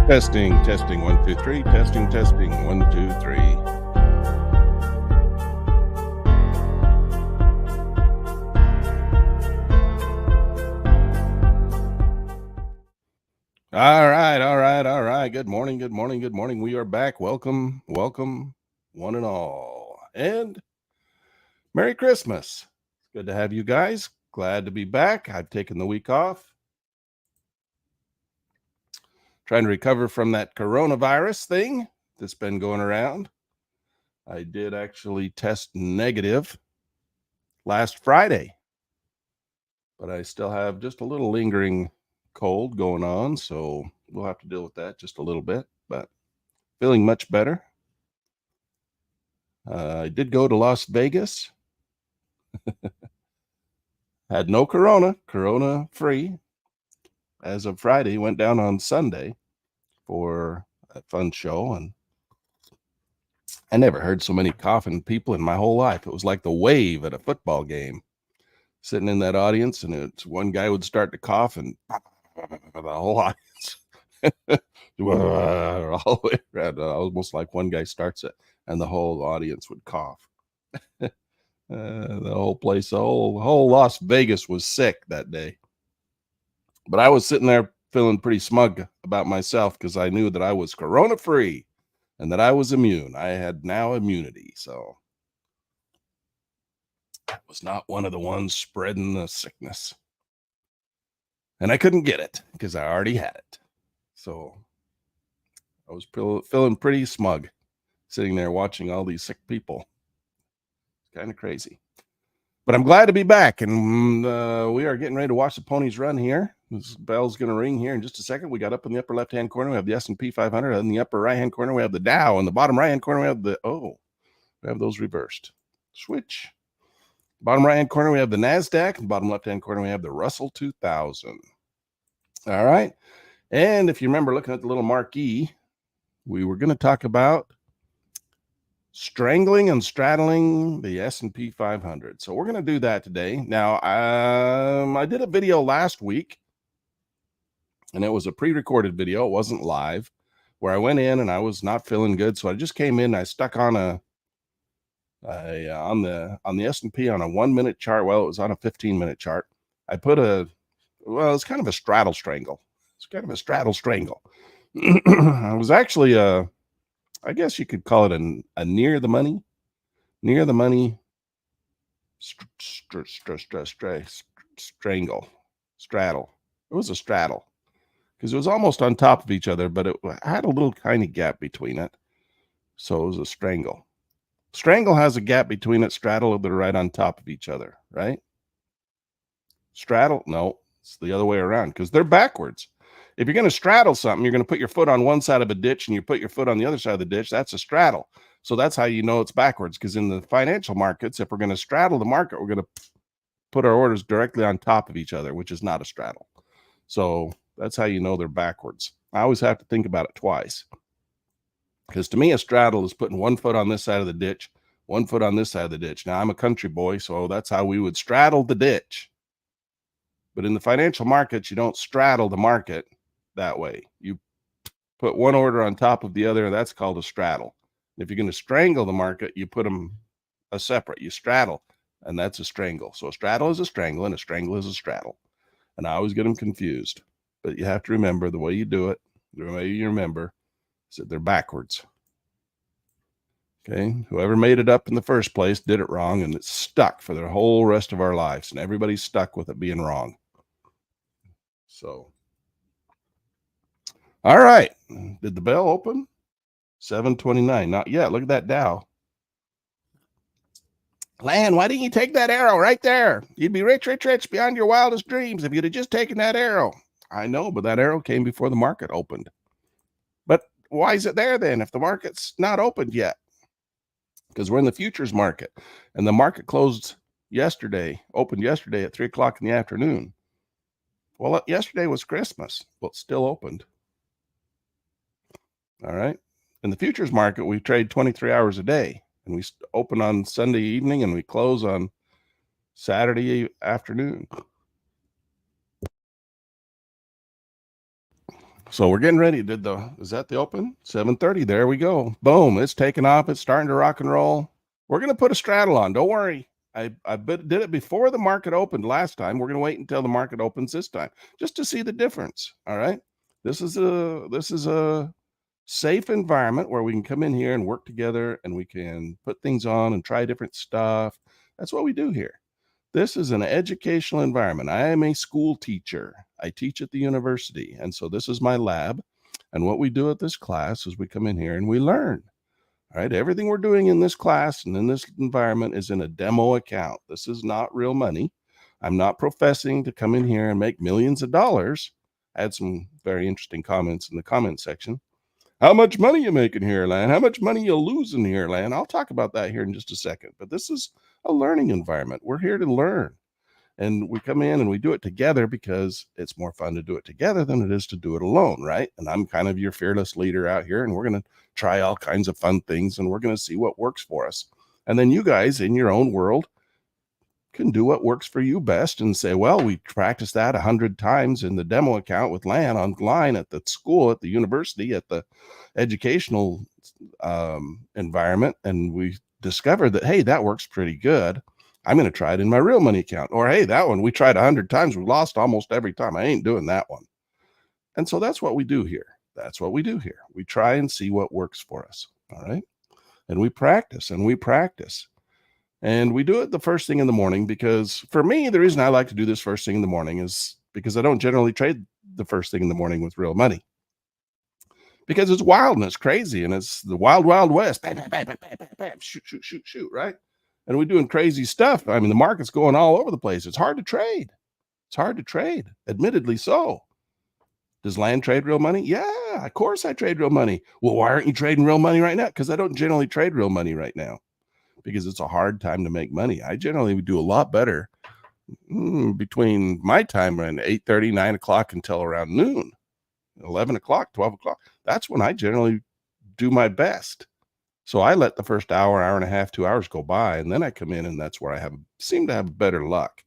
Testing, 1, 2, 3. Testing, 1, 2, 3. All right. Good morning. We are back. Welcome, one and all. And Merry Christmas. It's good to have you guys. Glad to be back. I've taken the week off. Trying to recover from that coronavirus thing that's been going around. I did actually test negative last Friday, but I still have just a little lingering cold going on, so we'll have to deal with that just a little bit, but feeling much better. I did go to Las Vegas. Had no corona free as of Friday. Went down on Sunday for a fun show, and I never heard so many coughing people in my whole life. It was like the wave at a football game. Sitting in that audience, and it's one guy would start to cough, and the whole audience all the way around. Almost like one guy starts it, and the whole audience would cough. The whole place, the whole Las Vegas was sick that day. But I was sitting there feeling pretty smug about myself because I knew that I was corona-free and that I was immune. I had now immunity, so I was not one of the ones spreading the sickness. And I couldn't get it because I already had it. So I was feeling pretty smug sitting there watching all these sick people. It's kind of crazy. But I'm glad to be back, and we are getting ready to watch the ponies run here. This bell's going to ring here in just a second. We got up in the upper left-hand corner, we have the S&P 500. In the upper right-hand corner, we have the Dow. In the bottom right-hand corner, we have those reversed. Switch. Bottom right-hand corner, we have the NASDAQ. In the bottom left-hand corner, we have the Russell 2000. All right. And if you remember looking at the little marquee, we were going to talk about strangling and straddling the S&P 500. So we're going to do that today. Now, I did a video last week, and it was a pre-recorded video. It wasn't live, where I went in and I was not feeling good. So I just came in and I stuck on on the S&P on a 1 minute chart. Well, it was on a 15-minute chart. I put it's kind of a straddle strangle. It's kind of a straddle strangle. I was actually I guess you could call it a near the money strangle, straddle. It was a straddle because it was almost on top of each other, but it had a little tiny gap between it. So it was a strangle. Strangle has a gap between it. Straddle, they're right on top of each other, right? Straddle, no, it's the other way around because they're backwards. If you're going to straddle something, you're going to put your foot on one side of a ditch and you put your foot on the other side of the ditch. That's a straddle. So that's how you know it's backwards, because in the financial markets, if we're going to straddle the market, we're going to put our orders directly on top of each other, which is not a straddle. So that's how you know they're backwards. I always have to think about it twice, because to me, a straddle is putting one foot on this side of the ditch, one foot on this side of the ditch. Now, I'm a country boy, so that's how we would straddle the ditch. But in the financial markets, you don't straddle the market that way. You put one order on top of the other, and that's called a straddle. If you're going to strangle the market, you put them a separate. You straddle, and that's a strangle. So a straddle is a strangle, and a strangle is a straddle. And I always get them confused. But you have to remember the way you do it, the way you remember, is that they're backwards. Okay? Whoever made it up in the first place did it wrong, and it's stuck for the whole rest of our lives. And everybody's stuck with it being wrong. So all right. Did the bell open? 7:29. Not yet. Look at that Dow. Lan, why didn't you take that arrow right there? You'd be rich beyond your wildest dreams if you'd have just taken that arrow. I know, but that arrow came before the market opened. But why is it there then if the market's not opened yet? Because we're in the futures market, and the market opened yesterday at 3 o'clock in the afternoon. Well, yesterday was Christmas. Well, it's still opened. All right. In the futures market, we trade 23 hours a day, and we open on Sunday evening and we close on Saturday afternoon. So we're getting ready. Is that the open? 7:30. There we go. Boom. It's taking off. It's starting to rock and roll. We're going to put a straddle on. Don't worry. Did it before the market opened last time. We're going to wait until the market opens this time just to see the difference. All right. This is a safe environment where we can come in here and work together and we can put things on and try different stuff. That's what we do here. This is an educational environment. I am a school teacher. I teach at the university. And so this is my lab. And what we do at this class is we come in here and we learn. All right. Everything we're doing in this class and in this environment is in a demo account. This is not real money. I'm not professing to come in here and make millions of dollars. I had some very interesting comments in the comment section. How much money you making here, Lan? How much money you losing here, Lan? I'll talk about that here in just a second. But this is a learning environment. We're here to learn. And we come in and we do it together because it's more fun to do it together than it is to do it alone, right? And I'm kind of your fearless leader out here, and we're going to try all kinds of fun things, and we're going to see what works for us. And then you guys in your own world can do what works for you best and say, well, we practiced that 100 times in the demo account with Lan online at the school, at the university, at the educational environment. And we discovered that, hey, that works pretty good. I'm going to try it in my real money account. Or, hey, that one we tried 100 times. We lost almost every time. I ain't doing that one. And so that's what we do here. That's what we do here. We try and see what works for us. All right. And we practice and we practice. And we do it the first thing in the morning because for me, the reason I like to do this first thing in the morning is because I don't generally trade the first thing in the morning with real money. Because it's wild and it's crazy and it's the wild, wild west. Bam, bam, bam, bam, bam, bam, shoot, shoot, shoot, shoot, right? And we're doing crazy stuff. I mean, the market's going all over the place. It's hard to trade. It's hard to trade, admittedly so. Does Land trade real money? Yeah, of course I trade real money. Well, why aren't you trading real money right now? Because I don't generally trade real money right now. Because it's a hard time to make money. I generally would do a lot better between my time around 8:30, 9 o'clock until around noon, 11 o'clock, 12 o'clock. That's when I generally do my best. So I let the first hour, hour and a half, 2 hours go by, and then I come in, and that's where I seem to have better luck.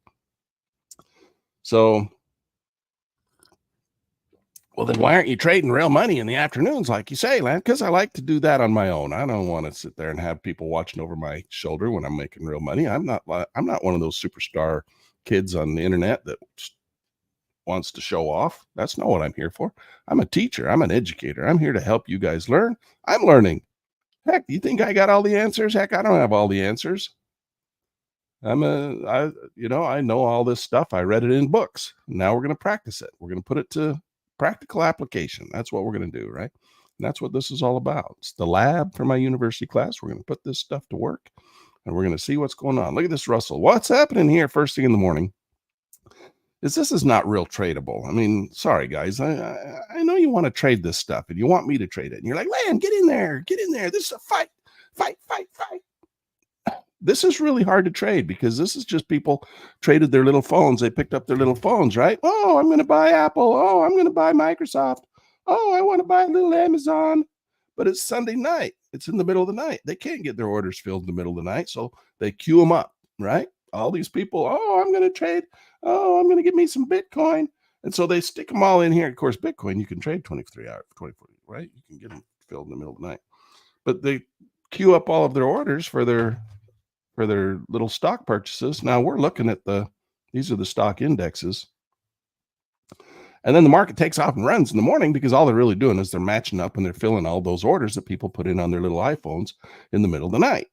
So, well, then why aren't you trading real money in the afternoons, like you say, Lan? Because I like to do that on my own. I don't want to sit there and have people watching over my shoulder when I'm making real money. I'm not one of those superstar kids on the internet that wants to show off. That's not what I'm here for. I'm a teacher. I'm an educator. I'm here to help you guys learn. I'm learning. Heck, you think I got all the answers? Heck, I don't have all the answers. I know all this stuff. I read it in books. Now we're going to practice it. We're going to put it to practical application. That's what we're going to do, right? And that's what this is all about. It's the lab for my university class. We're going to put this stuff to work, and we're going to see what's going on. Look at this, Russell. What's happening here first thing in the morning this is not real tradable. I mean, sorry, guys. I know you want to trade this stuff, and you want me to trade it. And you're like, Lan, get in there. Get in there. This is a fight. Fight, fight, fight. This is really hard to trade because this is just people traded their little phones. They picked up their little phones, right? Oh, I'm going to buy Apple. Oh, I'm going to buy Microsoft. Oh, I want to buy a little Amazon. But it's Sunday night. It's in the middle of the night. They can't get their orders filled in the middle of the night. So they queue them up, right? All these people, oh, I'm going to trade. Oh, I'm going to get me some Bitcoin. And so they stick them all in here. Of course, Bitcoin, you can trade 23 hours, 24, right? You can get them filled in the middle of the night. But they queue up all of their orders for their little stock purchases. Now we're looking at these are the stock indexes. And then the market takes off and runs in the morning because all they're really doing is they're matching up and they're filling all those orders that people put in on their little iPhones in the middle of the night.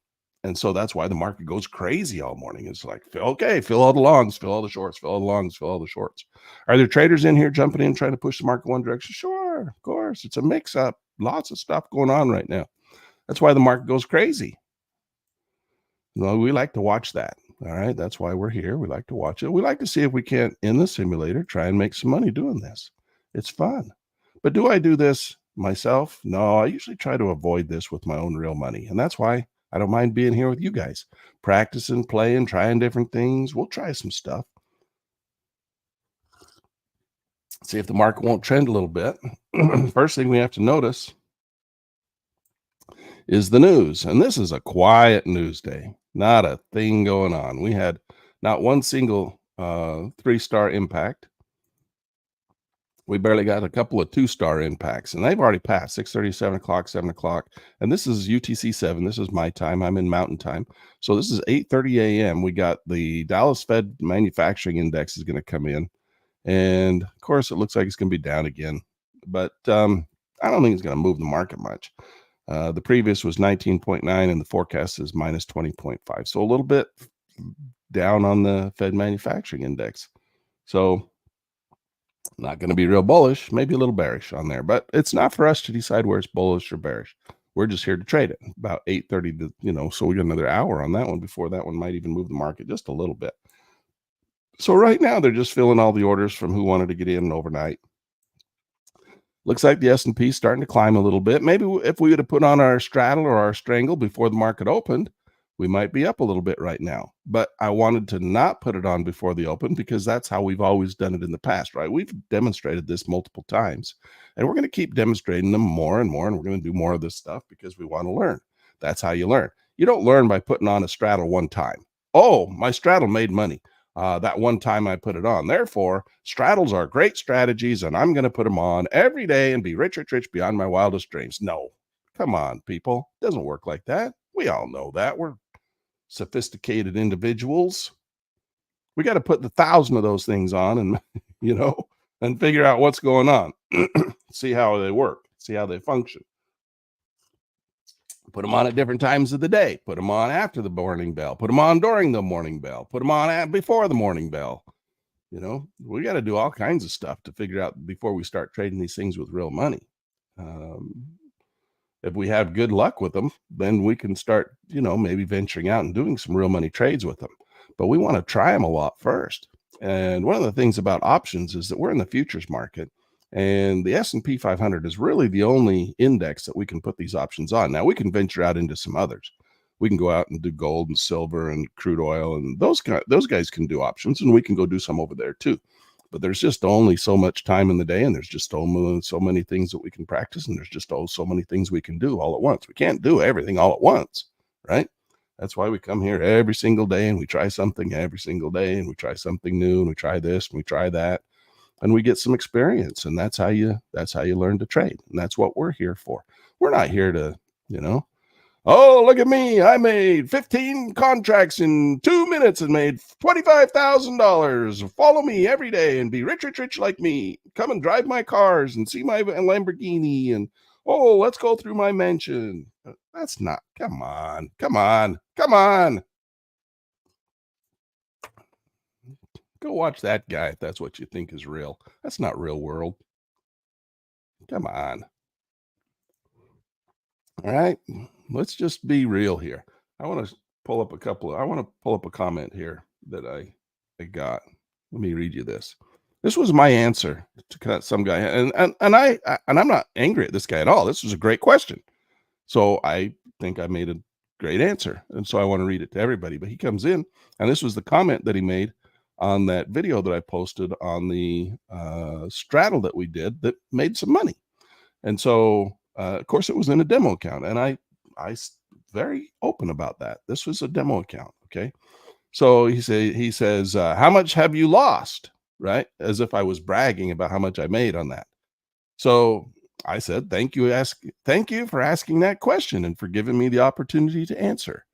And so that's why the market goes crazy all morning. It's like, okay, fill all the longs, fill all the shorts, fill all the longs, fill all the shorts. Are there traders in here jumping in, trying to push the market one direction? Sure, of course. It's a mix up. Lots of stuff going on right now. That's why the market goes crazy. Well, we like to watch that. All right. That's why we're here. We like to watch it. We like to see if we can't, in the simulator, try and make some money doing this. It's fun. But do I do this myself? No, I usually try to avoid this with my own real money. And that's why I don't mind being here with you guys, practicing, playing, trying different things. We'll try some stuff. See if the market won't trend a little bit. First thing we have to notice is the news. And this is a quiet news day. Not a thing going on. We had not one single 3-star impact. We barely got a couple of 2-star impacts, and they've already passed 6:30, 7 o'clock, 7 o'clock. And this is UTC 7. This is my time. I'm in Mountain Time. So this is 8:30 a.m. We got the Dallas Fed Manufacturing Index is going to come in. And of course, it looks like it's going to be down again. But I don't think it's going to move the market much. The previous was 19.9, and the forecast is minus 20.5. So a little bit down on the Fed Manufacturing Index. So not going to be real bullish, maybe a little bearish on there, but it's not for us to decide where it's bullish or bearish. We're just here to trade it about 8:30 to, so we got another hour on that one before that one might even move the market just a little bit. So right now they're just filling all the orders from who wanted to get in overnight. Looks like the S&P is starting to climb a little bit. Maybe if we would have put on our straddle or our strangle before the market opened, we might be up a little bit right now. But I wanted to not put it on before the open because that's how we've always done it in the past, right? We've demonstrated this multiple times, and we're going to keep demonstrating them more and more, and we're going to do more of this stuff because we want to learn. That's how you learn. You don't learn by putting on a straddle one time. Oh, my straddle made money. That one time I put it on. Therefore, straddles are great strategies, and I'm going to put them on every day and be rich, rich, rich beyond my wildest dreams. No, come on, people. It doesn't work like that. We all know that. We're sophisticated individuals. We got to put the 1,000 of those things on and, and figure out what's going on. See how they work. See how they function. Put them on at different times of the day. Put them on after the morning bell. Put them on during the morning bell. Put them on before the morning bell. We got to do all kinds of stuff to figure out before we start trading these things with real money. If we have good luck with them, then we can start, maybe venturing out and doing some real money trades with them. But we want to try them a lot first. And one of the things about options is that we're in the futures market. And the S&P 500 is really the only index that we can put these options on. Now, we can venture out into some others. We can go out and do gold and silver and crude oil, and those guys can do options, and we can go do some over there too. But there's just only so much time in the day, and there's just so many things that we can practice, and there's just so many things we can do all at once. We can't do everything all at once, right? That's why we come here every single day, and we try something every single day, and we try something new, and we try this, and we try that. And we get some experience, and that's how you learn to trade. And that's what we're here for. We're not here to, oh, look at me. I made 15 contracts in 2 minutes and made $25,000. Follow me every day and be rich, rich, rich like me. Come and drive my cars and see my Lamborghini. And, oh, let's go through my mansion. That's not, come on. Go watch that guy if that's what you think is real. That's not real world. Come on. All right. Let's just be real here. I want to pull up a comment here that I got. Let me read you this. This was my answer to some guy. And I'm not angry at this guy at all. This was a great question. So I think I made a great answer. And so I want to read it to everybody. But he comes in, and this was the comment that he made on that video that I posted on the straddle that we did that made some money. And so, of course, it was in a demo account, and I very open about that. This was a demo account. Okay. So he says, how much have you lost? Right. As if I was bragging about how much I made on that. So I said, thank you for asking that question and for giving me the opportunity to answer.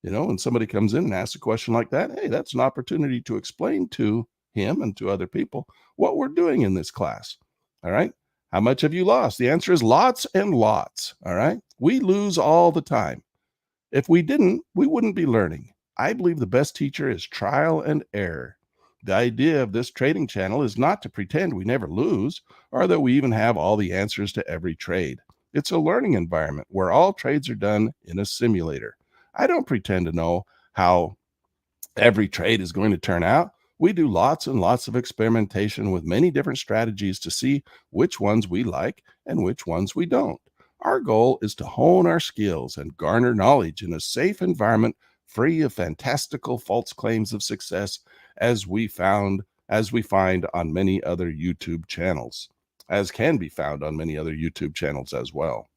When somebody comes in and asks a question like that, hey, that's an opportunity to explain to him and to other people what we're doing in this class. All right. How much have you lost? The answer is lots and lots. All right. We lose all the time. If we didn't, we wouldn't be learning. I believe the best teacher is trial and error. The idea of this trading channel is not to pretend we never lose or that we even have all the answers to every trade. It's a learning environment where all trades are done in a simulator. I don't pretend to know how every trade is going to turn out. We do lots and lots of experimentation with many different strategies to see which ones we like and which ones we don't. Our goal is to hone our skills and garner knowledge in a safe environment free of fantastical false claims of success as we find on many other YouTube channels, as can be found on many other YouTube channels as well.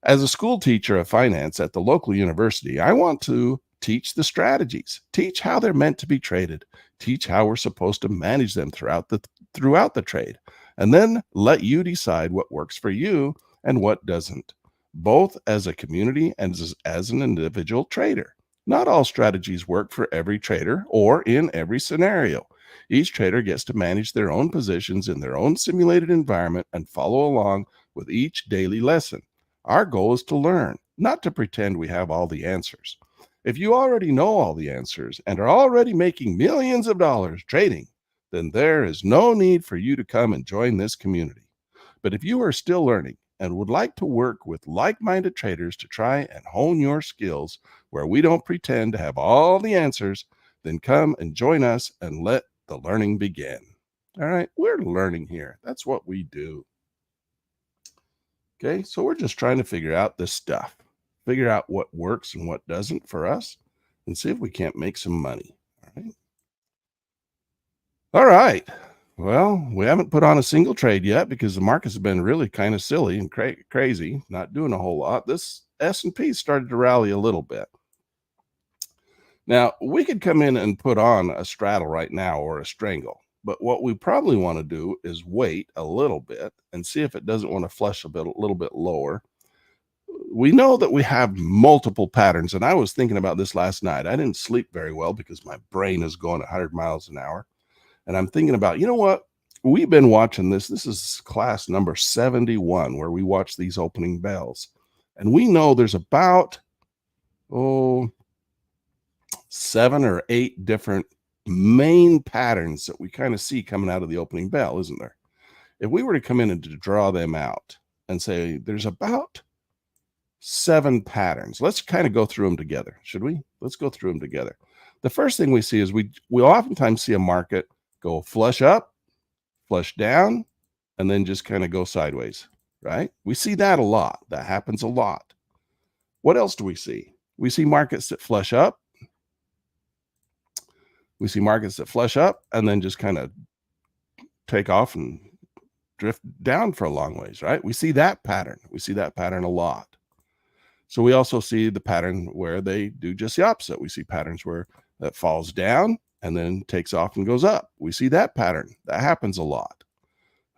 As a school teacher of finance at the local university, I want to teach the strategies, teach how they're meant to be traded, teach how we're supposed to manage them throughout the trade. and then let you decide what works for you and what doesn't, both as a community and as an individual trader. Not all strategies work for every trader or in every scenario. Each trader gets to manage their own positions in their own simulated environment and follow along with each daily lesson. Our goal is to learn, not to pretend we have all the answers. If you already know all the answers and are already making millions of dollars trading, then there is no need for you to come and join this community. But if you are still learning and would like to work with like minded traders to try and hone your skills where we don't pretend to have all the answers, then come and join us and let the learning begin. All right, we're learning here. That's what we do. Okay, so we're just trying to figure out this stuff, figure out what works and what doesn't for us, and see if we can't make some money. All right. All right. Well, we haven't put on a single trade yet because the markets have been really kind of silly and crazy, not doing a whole lot. This S&P started to rally a little bit. Now, we could come in and put on a straddle right now or a strangle, but what we probably want to do is wait a little bit and see if it doesn't want to flush a little bit lower. We know that we have multiple patterns, and I was thinking about this last night. I didn't sleep very well because my brain is going 100 miles an hour. And I'm thinking about, you know what? We've been watching this. This is class number 71, where we watch these opening bells. And we know there's about, 7 or 8 different main patterns that we kind of see coming out of the opening bell, isn't there? If we were to come in and to draw them out and say there's about 7 patterns, let's kind of go through them together, should we? Let's go through them together. The first thing we see is we oftentimes see a market go flush up, flush down, and then just kind of go sideways, right? We see that a lot. That happens a lot. What else do we see? We see markets that flush up. We see markets that flush up and then just kind of take off and drift down for a long ways, right? We see that pattern. We see that pattern a lot. So we also see the pattern where they do just the opposite. We see patterns where that falls down and then takes off and goes up. We see that pattern. That happens a lot.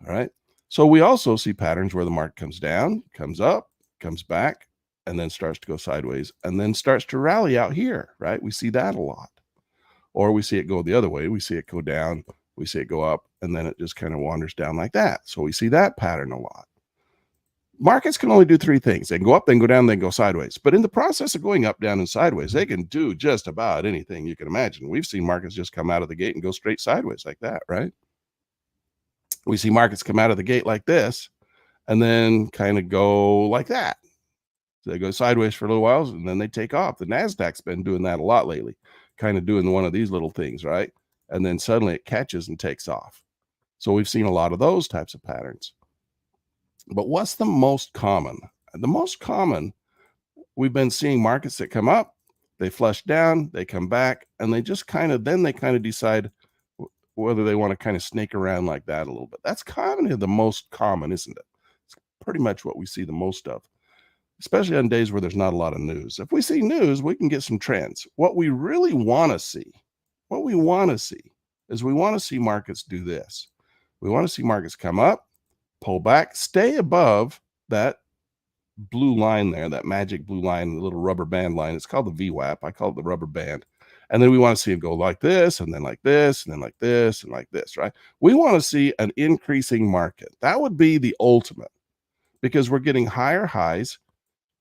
All right. So we also see patterns where the market comes down, comes up, comes back, and then starts to go sideways and then starts to rally out here, right? We see that a lot. Or we see it go the other way. We see it go down, we see it go up, and then it just kind of wanders down like that. So we see that pattern a lot. Markets can only do 3 things. They can go up, then go down, then go sideways. But in the process of going up, down, and sideways, they can do just about anything you can imagine. We've seen markets just come out of the gate and go straight sideways like that, right? We see markets come out of the gate like this and then kind of go like that. So they go sideways for a little while and then they take off. The NASDAQ's been doing that a lot lately, kind of doing one of these little things, right? And then suddenly it catches and takes off. So we've seen a lot of those types of patterns. But what's the most common? The most common, we've been seeing markets that come up, they flush down, they come back, and they just kind of decide whether they want to kind of snake around like that a little bit. That's kind of the most common, isn't it? It's pretty much what we see the most of, especially on days where there's not a lot of news. If we see news, we can get some trends. What we really want to see, is we want to see markets do this. We want to see markets come up, pull back, stay above that blue line there, that magic blue line, the little rubber band line. It's called the VWAP. I call it the rubber band. And then we want to see it go like this, and then like this, and then like this, and like this, right? We want to see an increasing market. That would be the ultimate, because we're getting higher highs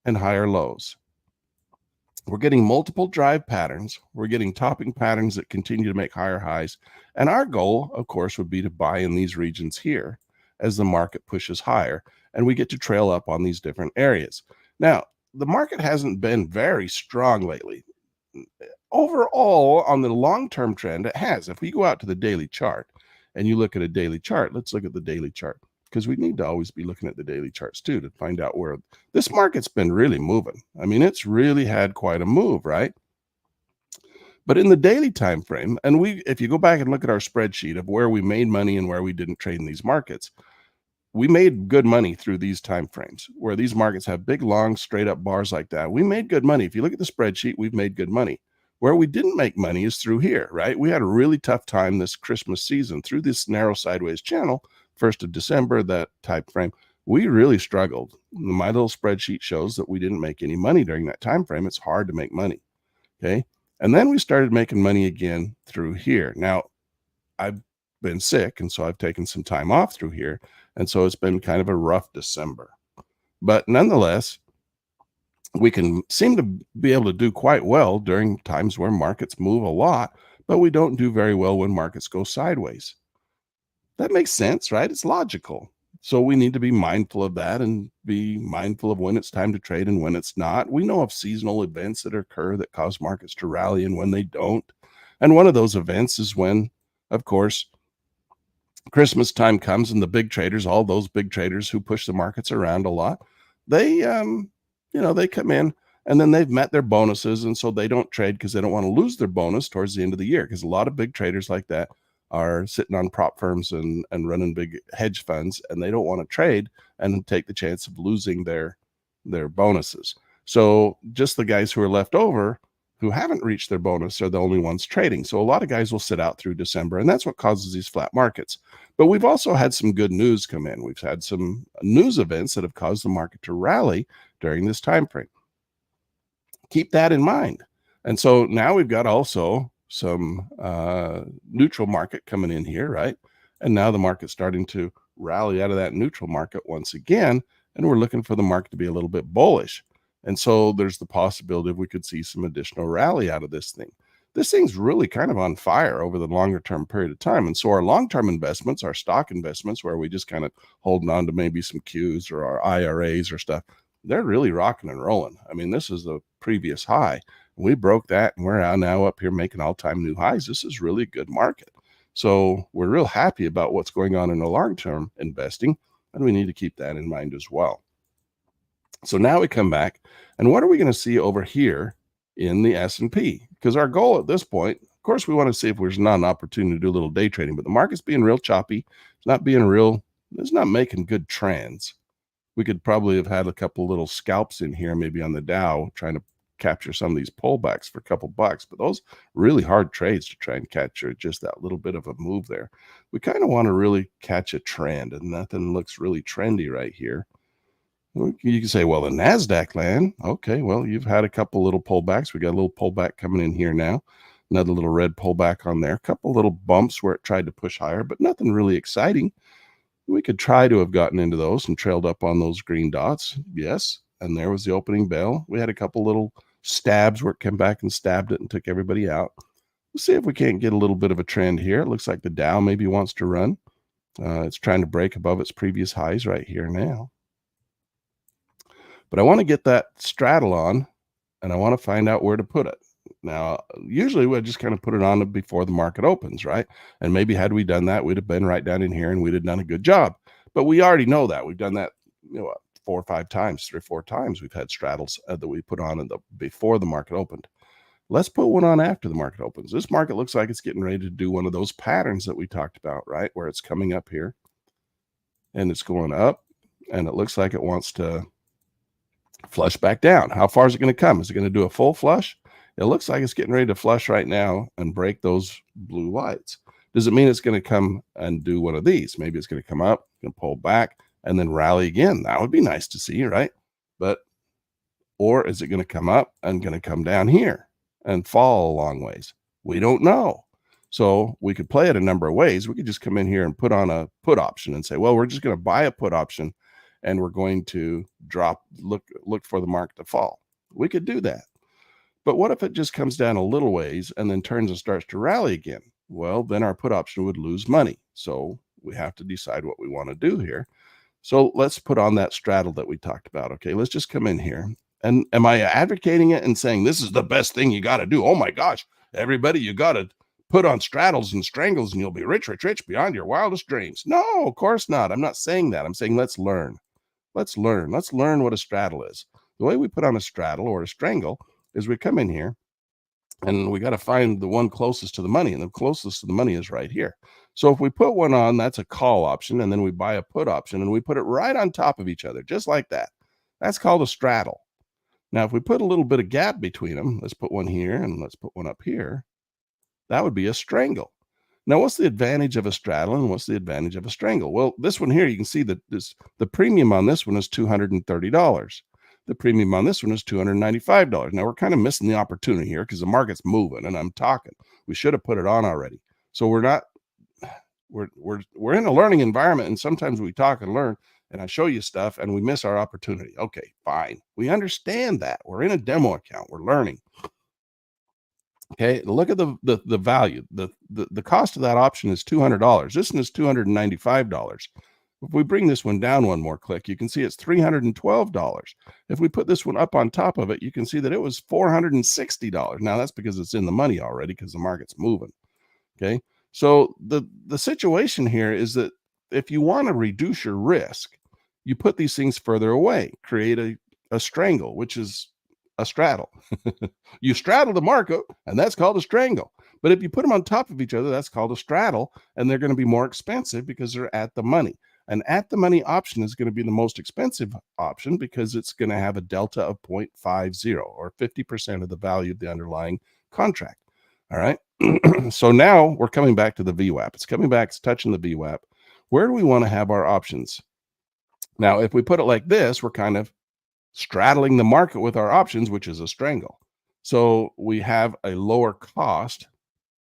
and higher lows. We're getting multiple drive patterns. We're getting topping patterns that continue to make higher highs. And our goal, of course, would be to buy in these regions here as the market pushes higher, and we get to trail up on these different areas. Now, the market hasn't been very strong lately. Overall, on the long-term trend, it has. If we go out to the daily chart and you look at a daily chart, let's look at the daily chart, because we need to always be looking at the daily charts too to find out where this market's been really moving. I mean, it's really had quite a move, right? But in the daily time frame, and if you go back and look at our spreadsheet of where we made money and where we didn't trade in these markets, we made good money through these time frames where these markets have big, long, straight up bars like that. We made good money. If you look at the spreadsheet, we've made good money. Where we didn't make money is through here, right? We had a really tough time this Christmas season through this narrow sideways channel. 1st of December, that type frame, we really struggled. My little spreadsheet shows that we didn't make any money during that time frame. It's hard to make money. Okay. And then we started making money again through here. Now, I've been sick, and so I've taken some time off through here. And so it's been kind of a rough December. But nonetheless, we can seem to be able to do quite well during times where markets move a lot, but we don't do very well when markets go sideways. That makes sense, right? It's logical. So we need to be mindful of that and be mindful of when it's time to trade and when it's not. We know of seasonal events that occur that cause markets to rally and when they don't. And one of those events is when, of course, Christmas time comes and the big traders, all those big traders who push the markets around a lot, they they come in and then they've met their bonuses, and so they don't trade because they don't want to lose their bonus towards the end of the year, because a lot of big traders like that are sitting on prop firms and running big hedge funds, and they don't want to trade and take the chance of losing their bonuses. So just the guys who are left over who haven't reached their bonus are the only ones trading. So a lot of guys will sit out through December, and that's what causes these flat markets. But we've also had some good news come in. We've had some news events that have caused the market to rally during this time frame. Keep that in mind. And so now we've got also some neutral market coming in here, right? And now the market's starting to rally out of that neutral market once again, and we're looking for the market to be a little bit bullish. And so there's the possibility we could see some additional rally out of this thing. This thing's really kind of on fire over the longer term period of time. And so our long-term investments, our stock investments, where we just kind of holding on to maybe some Qs or our IRAs or stuff, they're really rocking and rolling. I mean, this is the previous high. We broke that, and we're now up here making all-time new highs. This is really a good market. So we're real happy about what's going on in the long-term investing, and we need to keep that in mind as well. So now we come back, and what are we going to see over here in the S&P? Because our goal at this point, of course, we want to see if there's not an opportunity to do a little day trading, but the market's being real choppy. It's not making good trends. We could probably have had a couple little scalps in here, maybe on the Dow, trying to capture some of these pullbacks for a couple bucks, but those really hard trades to try and capture just that little bit of a move there. We kind of want to really catch a trend, and nothing looks really trendy right here. You can say, well, the NASDAQ land, okay, well, you've had a couple little pullbacks. We got a little pullback coming in here now, another little red pullback on there, a couple little bumps where it tried to push higher, but nothing really exciting. We could try to have gotten into those and trailed up on those green dots. Yes. And there was the opening bell. We had a couple little stabs where it came back and stabbed it and took everybody out. Let's see if we can't get a little bit of a trend here. It looks like the Dow maybe wants to run. It's trying to break above its previous highs right here now. But I want to get that straddle on, and I want to find out where to put it. Now, usually we'd just kind of put it on before the market opens, right? And maybe had we done that, we'd have been right down in here and we'd have done a good job. But we already know that. We've done that, 4 or 5 times, 3 or 4 times we've had straddles that we put on before the market opened. Let's put one on after the market opens. This market looks like it's getting ready to do one of those patterns that we talked about, right? Where it's coming up here and it's going up, and it looks like it wants to flush back down. How far is it going to come? Is it going to do a full flush? It looks like it's getting ready to flush right now and break those blue lights. Does it mean it's going to come and do one of these? Maybe it's going to come up, going to pull back, and then rally again. That would be nice to see, right? Or is it going to come up and going to come down here and fall a long ways? We don't know. So we could play it a number of ways. We could just come in here and put on a put option and say, well, we're just going to buy a put option and we're going to look for the market to fall. We could do that. But what if it just comes down a little ways and then turns and starts to rally again? Well, then our put option would lose money. So we have to decide what we want to do here. So let's put on that straddle that we talked about. Okay, let's just come in here. And am I advocating it and saying this is the best thing you got to do? Oh my gosh, everybody, you got to put on straddles and strangles and you'll be rich, rich, rich beyond your wildest dreams. No, of course not. I'm not saying that. I'm saying let's learn. Let's learn. Let's learn what a straddle is. The way we put on a straddle or a strangle is we come in here and we got to find the one closest to the money, and the closest to the money is right here. So if we put one on, that's a call option, and then we buy a put option and we put it right on top of each other, just like that. That's called a straddle. Now, if we put a little bit of gap between them, let's put one here and let's put one up here, that would be a strangle. Now, what's the advantage of a straddle and what's the advantage of a strangle? Well, this one here, you can see that the premium on this one is $230. The premium on this one is $295. Now, we're kind of missing the opportunity here because the market's moving and I'm talking. We should have put it on already. So we're in a learning environment, and sometimes we talk and learn and I show you stuff and we miss our opportunity. Okay, fine. We understand that. We're in a demo account. We're learning. Okay, look at the value. The cost of that option is $200. This one is $295. If we bring this one down one more click, you can see it's $312. If we put this one up on top of it, you can see that it was $460. Now that's because it's in the money already because the market's moving. Okay, so the situation here is that if you want to reduce your risk, you put these things further away. Create a strangle, which is a straddle. You straddle the market, and that's called a strangle. But if you put them on top of each other, that's called a straddle, and they're going to be more expensive because they're at the money. An at the money option is going to be the most expensive option because it's going to have a delta of 0.50 or 50% of the value of the underlying contract. All right. So now we're coming back to the VWAP. It's coming back, it's touching the VWAP. Where do we want to have our options? Now, if we put it like this, we're kind of straddling the market with our options, which is a strangle. So we have a lower cost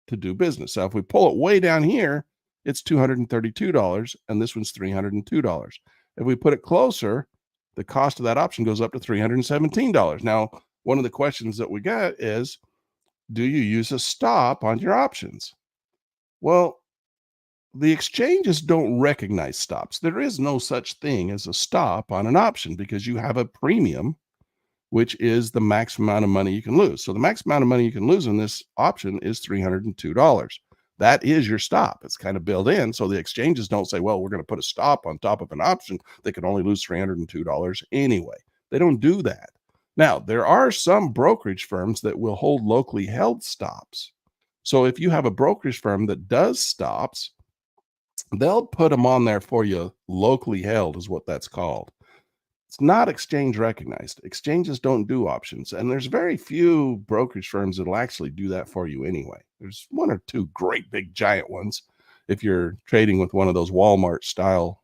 to do business. So if we pull it way down here, it's $232, and this one's $302. If we put it closer, the cost of that option goes up to $317. Now, one of the questions that we got is, do you use a stop on your options? Well, the exchanges don't recognize stops. There is no such thing as a stop on an option because you have a premium, which is the maximum amount of money you can lose. So the maximum amount of money you can lose in this option is $302. That is your stop. It's kind of built in. So the exchanges don't say, well, we're going to put a stop on top of an option. They can only lose $302 anyway. They don't do that. Now, there are some brokerage firms that will hold locally held stops. So if you have a brokerage firm that does stops, they'll put them on there for you. Locally held is what that's called. It's not exchange recognized. Exchanges don't do options. And there's very few brokerage firms that'll actually do that for you anyway. There's one or two great big giant ones. If you're trading with one of those Walmart style,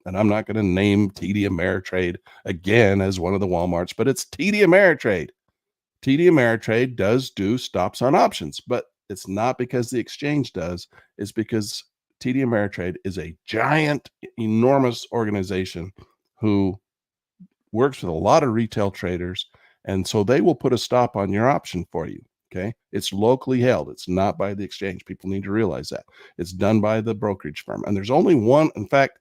and I'm not going to name TD Ameritrade again as one of the Walmarts, but it's TD Ameritrade. TD Ameritrade does do stops on options, but it's not because the exchange does. It's because TD Ameritrade is a giant, enormous organization who works with a lot of retail traders. And so they will put a stop on your option for you. Okay. It's locally held. It's not by the exchange. People need to realize that. It's done by the brokerage firm. And there's only one. In fact,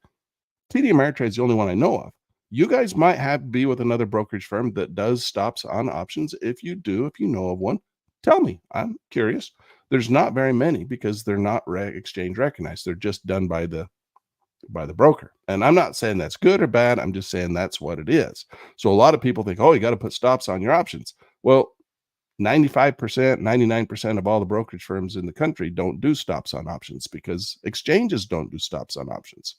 TD Ameritrade is the only one I know of. You guys might be with another brokerage firm that does stops on options. If you do, if you know of one, tell me. I'm curious. There's not very many because they're not exchange recognized. They're just done by the broker. And I'm not saying that's good or bad. I'm just saying that's what it is. So a lot of people think, oh, you got to put stops on your options. Well, 95%, 99% of all the brokerage firms in the country don't do stops on options because exchanges don't do stops on options.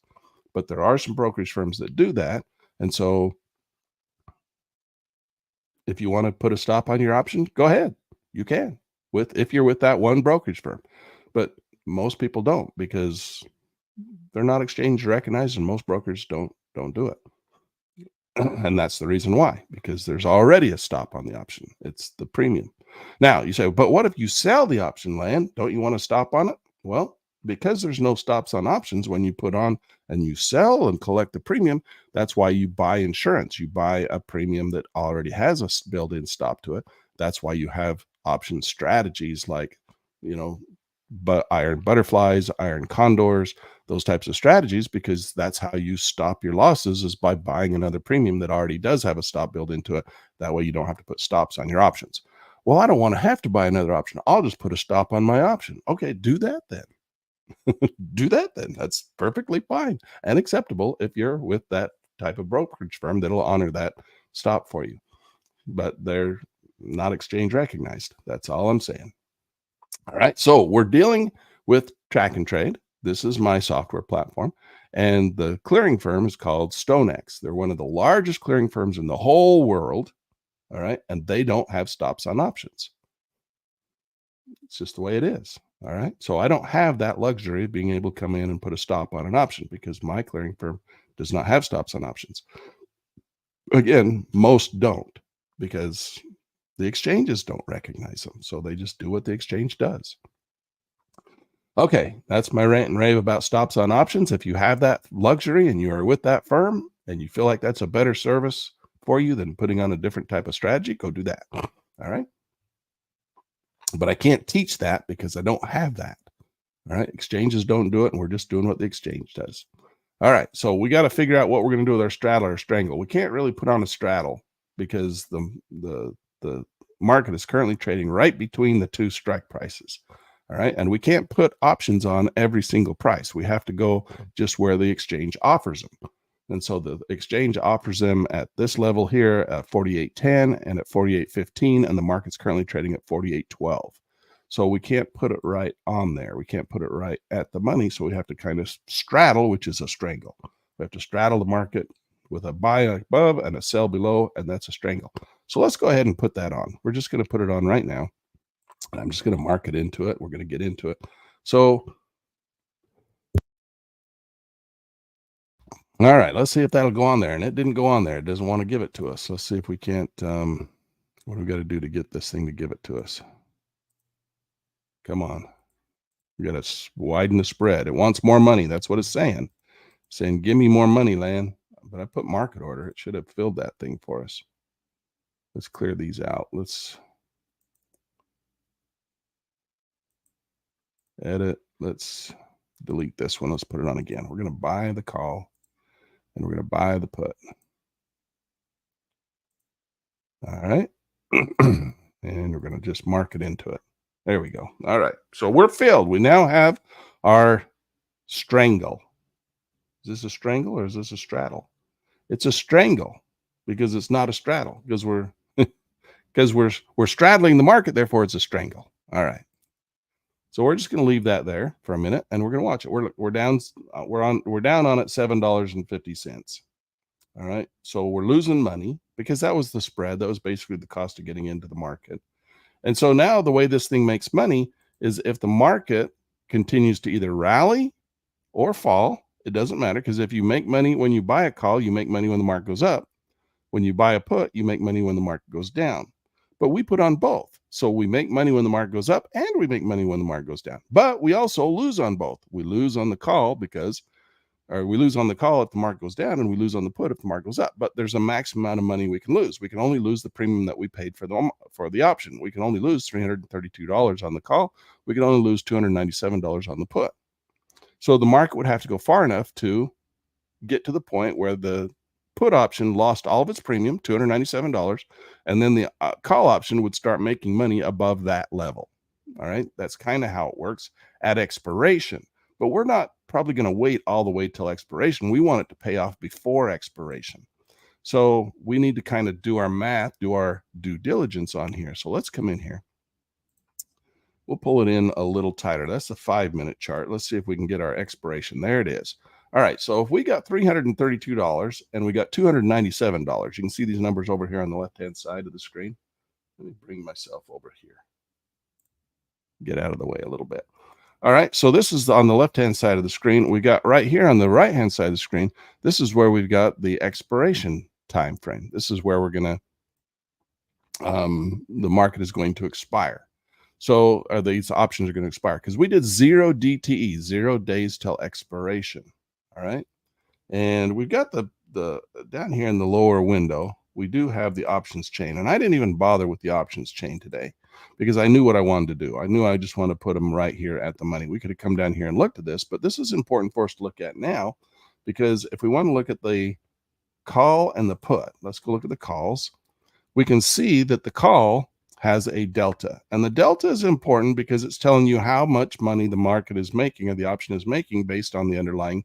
But there are some brokerage firms that do that. And so if you want to put a stop on your option, go ahead. You can if you're with that one brokerage firm. But most people don't because they're not exchange recognized and most brokers don't do it. And that's the reason why, because there's already a stop on the option. It's the premium. Now you say, but what if you sell the option land? Don't you want to stop on it? Well, because there's no stops on options when you put on and you sell and collect the premium, that's why you buy insurance. You buy a premium that already has a built-in stop to it. That's why you have option strategies like, but iron butterflies, iron condors, those types of strategies, because that's how you stop your losses is by buying another premium that already does have a stop built into it. That way you don't have to put stops on your options. Well, I don't want to have to buy another option. I'll just put a stop on my option. Okay, do that then. Do that then. That's perfectly fine and acceptable if you're with that type of brokerage firm that'll honor that stop for you. But they're not exchange recognized. That's all I'm saying. All right. So we're dealing with track and trade. This is my software platform. And the clearing firm is called StoneX. They're one of the largest clearing firms in the whole world. All right. And they don't have stops on options. It's just the way it is. All right. So I don't have that luxury of being able to come in and put a stop on an option because my clearing firm does not have stops on options. Again, most don't because the exchanges don't recognize them. So they just do what the exchange does. Okay, that's my rant and rave about stops on options. If you have that luxury and you are with that firm and you feel like that's a better service for you than putting on a different type of strategy, go do that. All right. But I can't teach that because I don't have that. All right. Exchanges don't do it, and we're just doing what the exchange does. All right. So we got to figure out what we're going to do with our straddle or strangle. We can't really put on a straddle because the market is currently trading right between the two strike prices. All right. And we can't put options on every single price. We have to go just where the exchange offers them. And so the exchange offers them at this level here at 48.10 and at 48.15, and the market's currently trading at 48.12. So we can't put it right on there. We can't put it right at the money. So we have to kind of straddle, which is a strangle. We have to straddle the market with a buy above and a sell below, and that's a strangle. So let's go ahead and put that on. We're just going to put it on right now. And I'm just going to mark it into it. We're going to get into it. So, all right, let's see if that'll go on there. And it didn't go on there. It doesn't want to give it to us. Let's see if we can't, what do we got to do to get this thing to give it to us? Come on. We got to widen the spread. It wants more money. That's what it's saying. Saying, give me more money, land. But I put market order. It should have filled that thing for us. Let's clear these out. Let's edit. Let's delete this one. Let's put it on again. We're going to buy the call and we're going to buy the put. All right. And we're going to just mark it into it. There we go. All right. So we're filled. We now have our strangle. Is this a strangle or is this a straddle? It's a strangle because it's not a straddle because we're straddling the market. Therefore, it's a strangle. All right. So we're just going to leave that there for a minute, and we're going to watch it. We're down. We're down on it $7.50. All right. So we're losing money because that was the spread. That was basically the cost of getting into the market. And so now the way this thing makes money is if the market continues to either rally or fall. It doesn't matter because if you make money when you buy a call, you make money when the market goes up. When you buy a put, you make money when the market goes down. But we put on both. So we make money when the market goes up and we make money when the market goes down. But we also lose on both. We lose on the call we lose on the call if the market goes down, and we lose on the put if the market goes up. But there's a maximum amount of money we can lose. We can only lose the premium that we paid for the option. We can only lose $332 on the call. We can only lose $297 on the put. So the market would have to go far enough to get to the point where the put option lost all of its premium, $297, and then the call option would start making money above that level. All right. That's kind of how it works at expiration. But we're not probably going to wait all the way till expiration. We want it to pay off before expiration. So we need to kind of do our math, do our due diligence on here. So let's come in here. We'll pull it in a little tighter. That's a 5-minute chart. Let's see if we can get our expiration. There it is. All right. So if we got $332 and we got $297, you can see these numbers over here on the left-hand side of the screen. Let me bring myself over here. Get out of the way a little bit. All right. So this is on the left-hand side of the screen. We got right here on the right-hand side of the screen. This is where we've got the expiration time frame. This is where we're going to, the market is going to expire. So these options are going to expire because we did 0 DTE, 0 days till expiration. All right. And we've got the down here in the lower window, we do have the options chain. And I didn't even bother with the options chain today because I knew what I wanted to do. I knew I just want to put them right here at the money. We could have come down here and looked at this, but this is important for us to look at now because if we want to look at the call and the put, let's go look at the calls. We can see that the call has a delta, and the delta is important because it's telling you how much money the market is making or the option is making based on the underlying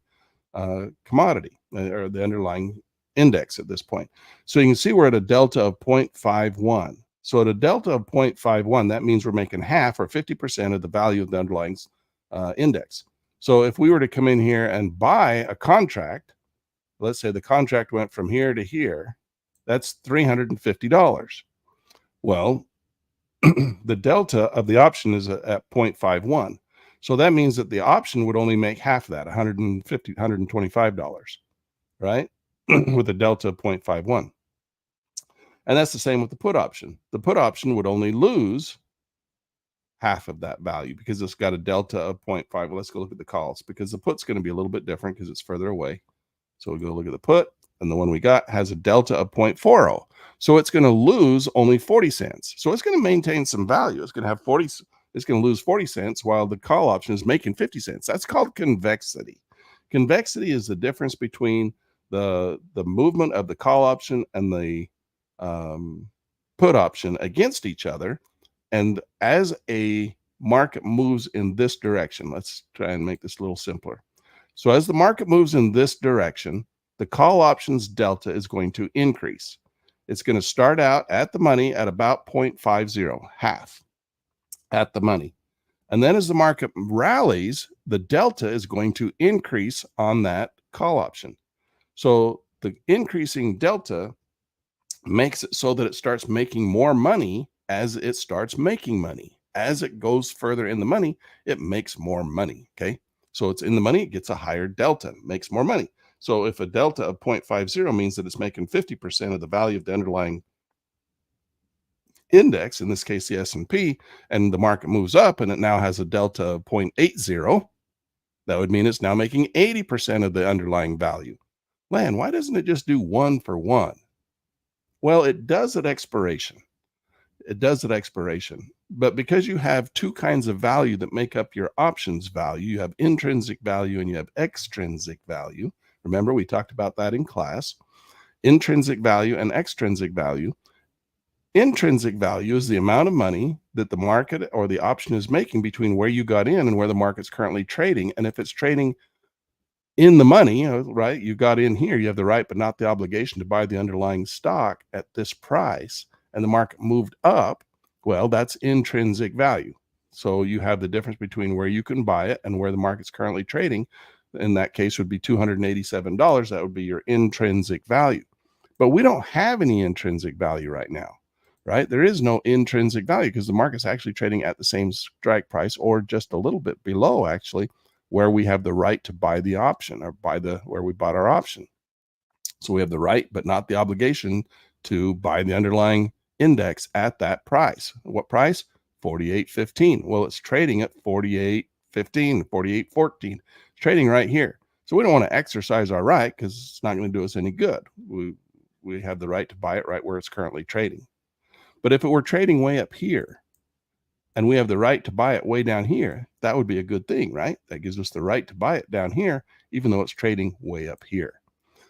commodity or the underlying index at this point. So you can see we're at a delta of 0.51. So at a delta of 0.51, that means we're making half or 50% of the value of the underlying index. So if we were to come in here and buy a contract, let's say the contract went from here to here, that's $350. Well, the delta of the option is at 0.51. So that means that the option would only make half that, $150, $125, right? With a delta of 0.51. And that's the same with the put option. The put option would only lose half of that value because it's got a delta of 0.5. Well, let's go look at the calls because the put's going to be a little bit different because it's further away. So we'll go look at the put, and the one we got has a delta of 0.40. So it's going to lose only 40 cents. So it's going to maintain some value. It's going to have 40. It's going to lose 40 cents while the call option is making 50 cents. That's called convexity. Convexity is the difference between the movement of the call option and the put option against each other. And as a market moves in this direction, let's try and make this a little simpler. So as the market moves in this direction, the call options delta is going to increase. It's going to start out at the money at about 0.50, half at the money. And then as the market rallies, the delta is going to increase on that call option. So the increasing delta makes it so that it starts making more money as it starts making money. As it goes further in the money, it makes more money, okay? So it's in the money, it gets a higher delta, makes more money. So if a delta of 0.50 means that it's making 50% of the value of the underlying index, in this case the S&P, and the market moves up and it now has a delta of 0.80, that would mean it's now making 80% of the underlying value. Lan, why doesn't it just do 1 for 1? Well, it does at expiration. It does at expiration. But because you have two kinds of value that make up your options value, you have intrinsic value and you have extrinsic value. Remember, we talked about that in class. Intrinsic value and extrinsic value. Intrinsic value is the amount of money that the market or the option is making between where you got in and where the market's currently trading. And if it's trading in the money, right, you got in here, you have the right but not the obligation to buy the underlying stock at this price, and the market moved up, well, that's intrinsic value. So you have the difference between where you can buy it and where the market's currently trading. In that case would be $287. That would be your intrinsic value. But we don't have any intrinsic value right now, right? There is no intrinsic value because the market's actually trading at the same strike price or just a little bit below, actually, where we have the right to buy the option or buy where we bought our option. So we have the right, but not the obligation to buy the underlying index at that price. What price? 48.15. Well, it's trading at 48.15, 48.14. It's trading right here. So we don't want to exercise our right because it's not going to do us any good. We have the right to buy it right where it's currently trading. But if it were trading way up here and we have the right to buy it way down here, that would be a good thing, right? That gives us the right to buy it down here, even though it's trading way up here.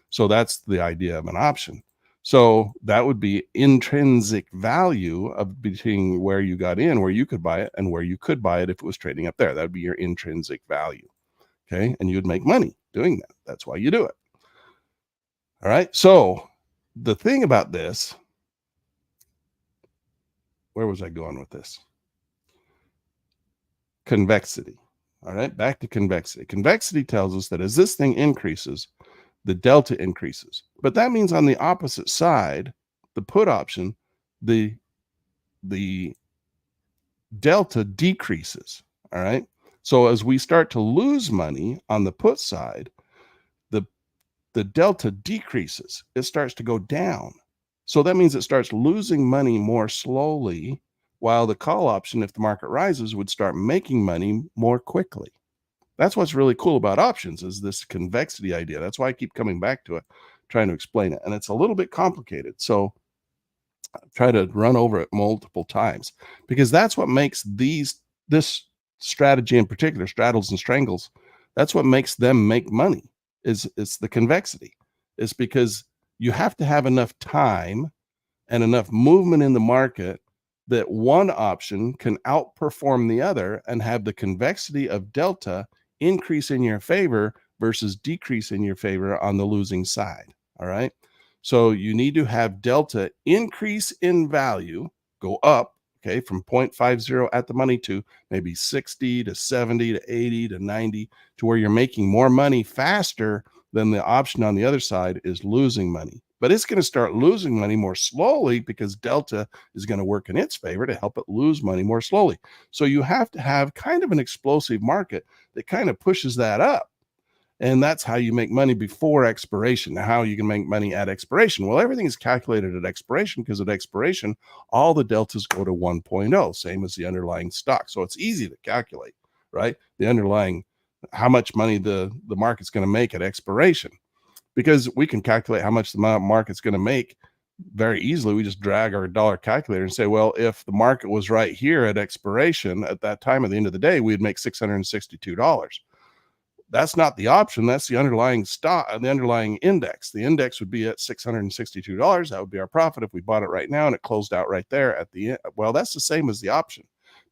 So that's the idea of an option. So that would be intrinsic value of between where you got in, where you could buy it, and where you could buy it if it was trading up there. That would be your intrinsic value. Okay. And you'd make money doing that. That's why you do it. All right. So the thing about this, where was I going with this? Convexity. All right. Back to convexity. Convexity tells us that as this thing increases, the delta increases. But that means on the opposite side, the put option, the delta decreases. All right. So as we start to lose money on the put side, the delta decreases. It starts to go down. So that means it starts losing money more slowly, while the call option, if the market rises, would start making money more quickly. That's what's really cool about options, is this convexity idea. That's why I keep coming back to it, trying to explain it. And it's a little bit complicated. So I try to run over it multiple times because that's what makes this strategy in particular, straddles and strangles, that's what makes them make money. It's the convexity. It's because you have to have enough time and enough movement in the market that one option can outperform the other and have the convexity of delta increase in your favor versus decrease in your favor on the losing side. All right. So you need to have delta increase in value, go up, okay, from 0.50 at the money to maybe 60 to 70 to 80 to 90, to where you're making more money faster than the option on the other side is losing money. but it's going to start losing money more slowly because delta is going to work in its favor to help it lose money more slowly. So you have to have kind of an explosive market that kind of pushes that up. And that's how you make money before expiration. Now, how you can make money at expiration? Well, everything is calculated at expiration because at expiration, all the deltas go to 1.0, same as the underlying stock. So it's easy to calculate, right? The underlying, how much money the market's going to make at expiration, because we can calculate how much the market's going to make very easily. We just drag our dollar calculator and say, well, if the market was right here at expiration at that time at the end of the day, we'd make $662. That's not the option. That's the underlying stock, the underlying index. The index would be at $662. That would be our profit if we bought it right now and it closed out right there at the end. Well, that's the same as the option,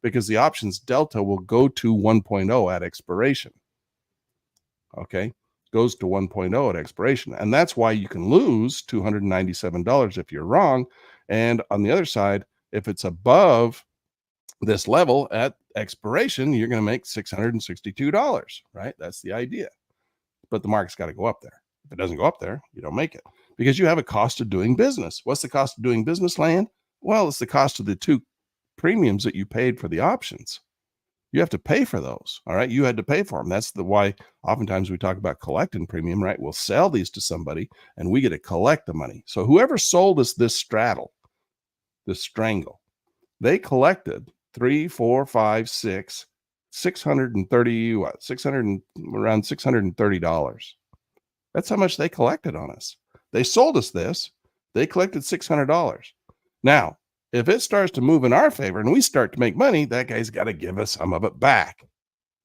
because the option's delta will go to 1.0 at expiration. Okay, goes to 1.0 at expiration. And that's why you can lose $297 if you're wrong. And on the other side, if it's above this level at expiration, you're going to make $662, right? That's the idea. But the market's got to go up there. If it doesn't go up there, you don't make it, because you have a cost of doing business. What's the cost of doing business, Land? Well, it's the cost of the 2 premiums that you paid for the options. You have to pay for those. All right. You had to pay for them. That's why oftentimes we talk about collecting premium, right? We'll sell these to somebody and we get to collect the money. So whoever sold us this straddle, this strangle, they collected 3, 4, 5, 6, 630, what, 600, around $630. That's how much they collected on us. They sold us this. They collected $600. Now, if it starts to move in our favor and we start to make money, that guy's got to give us some of it back,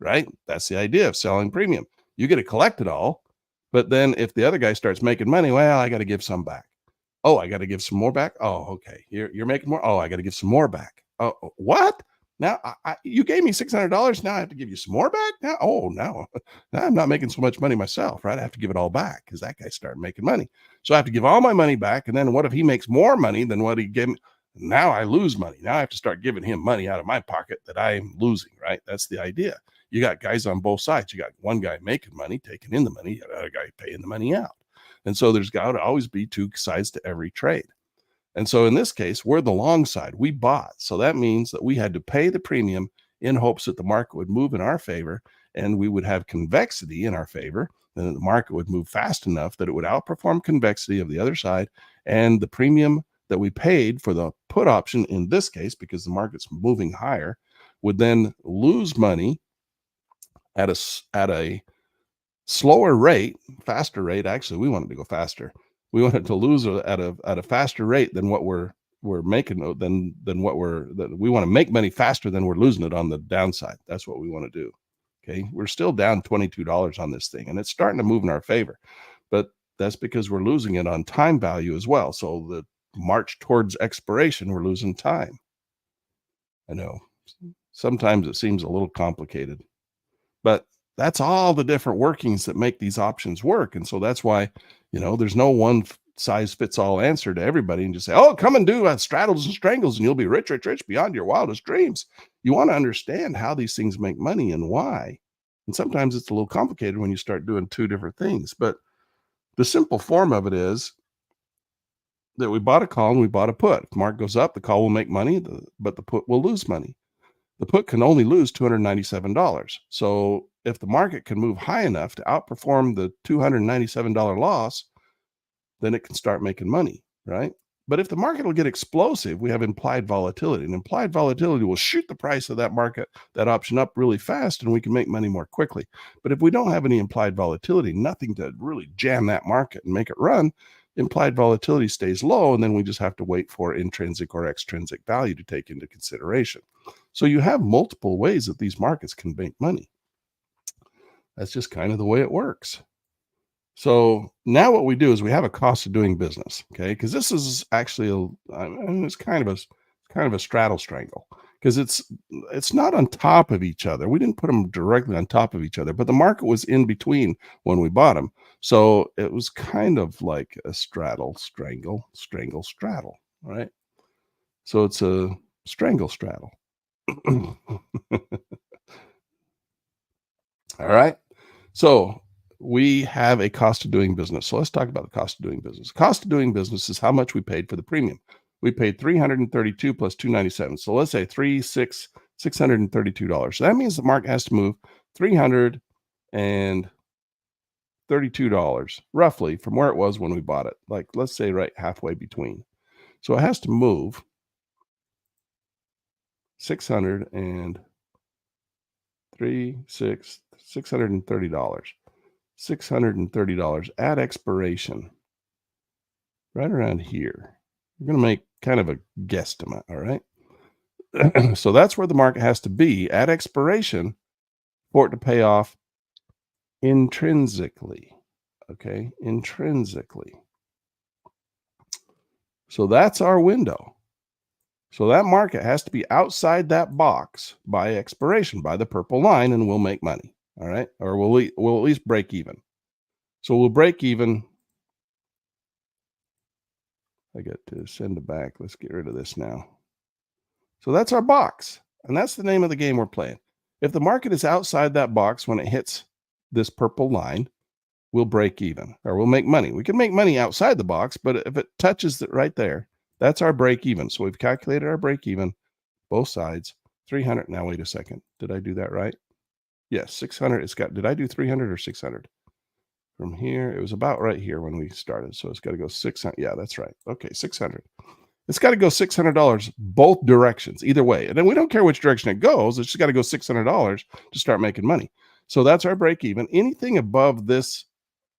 right? That's the idea of selling premium. You get to collect it all, but then if the other guy starts making money, well, I got to give some back. Oh, I got to give some more back. Oh, okay. You're making more. Oh, I got to give some more back. Oh, what? Now you gave me $600. Now I have to give you some more back. Now, oh, no, now I'm not making so much money myself, right? I have to give it all back because that guy started making money. So I have to give all my money back. And then what if he makes more money than what he gave me? Now I lose money. Now I have to start giving him money out of my pocket that I'm losing, right? That's the idea. You got guys on both sides. You got one guy making money, taking in the money, another guy paying the money out. And so there's got to always be 2 sides to every trade. And so in this case, we're the long side. We bought. So that means that we had to pay the premium in hopes that the market would move in our favor and we would have convexity in our favor, and that the market would move fast enough that it would outperform convexity of the other side. And the premium that we paid for the put option in this case, because the market's moving higher, would then lose money at a slower rate, faster rate. Actually, we wanted to go faster. We wanted to lose at a faster rate than what we're making, than what we want to make money faster than we're losing it on the downside. That's what we want to do. Okay, we're still down $22 on this thing, and it's starting to move in our favor, but that's because we're losing it on time value as well. So the march towards expiration, we're losing time. I know sometimes it seems a little complicated, but that's all the different workings that make these options work. And so that's why, there's no one size fits all answer to everybody and just say, oh, come and do straddles and strangles and you'll be rich, rich, rich beyond your wildest dreams. You want to understand how these things make money and why. And sometimes it's a little complicated when you start doing 2 different things. But the simple form of it is that we bought a call and we bought a put. If the market goes up, the call will make money, but the put will lose money. The put can only lose $297. So if the market can move high enough to outperform the $297 loss, then it can start making money, right? But if the market will get explosive, we have implied volatility, and implied volatility will shoot the price of that market, that option up really fast, and we can make money more quickly. But if we don't have any implied volatility, nothing to really jam that market and make it run, implied volatility stays low, and then we just have to wait for intrinsic or extrinsic value to take into consideration. So you have multiple ways that these markets can make money. That's just kind of the way it works. So now what we do is we have a cost of doing business, okay? Because this is actually it's kind of a straddle strangle, because it's not on top of each other. We didn't put them directly on top of each other, but the market was in between when we bought them. So it was kind of like a straddle, strangle, strangle, straddle, right? So it's a strangle straddle. All right. So we have a cost of doing business. So let's talk about the cost of doing business. Cost of doing business is how much we paid for the premium. We paid $332 plus $297. So let's say $632. So that means the market has to move $332 roughly from where it was when we bought it. Like, let's say right halfway between. So it has to move $630. $630 at expiration, right around here. We're going to make kind of a guesstimate, all right? So that's where the market has to be at expiration for it to pay off intrinsically, okay? Intrinsically. So that's our window. So that market has to be outside that box by expiration, by the purple line, and we'll make money, all right? Or we'll at least break even. So we'll break even. I got to send it back. Let's get rid of this now. So that's our box, and that's the name of the game we're playing. If the market is outside that box when it hits this purple line, we'll break even, or we'll make money. We can make money outside the box, but if it touches it right there, that's our break even. So we've calculated our break even, both sides, 300. Now, wait a second. Did I do that right? Yes, 600. It's got, did I do 300 or 600? From here, it was about right here when we started. So it's got to go 600. Yeah, that's right. Okay, 600. It's got to go $600 both directions, either way. And then we don't care which direction it goes. It's just got to go $600 to start making money. So that's our break even. Anything above this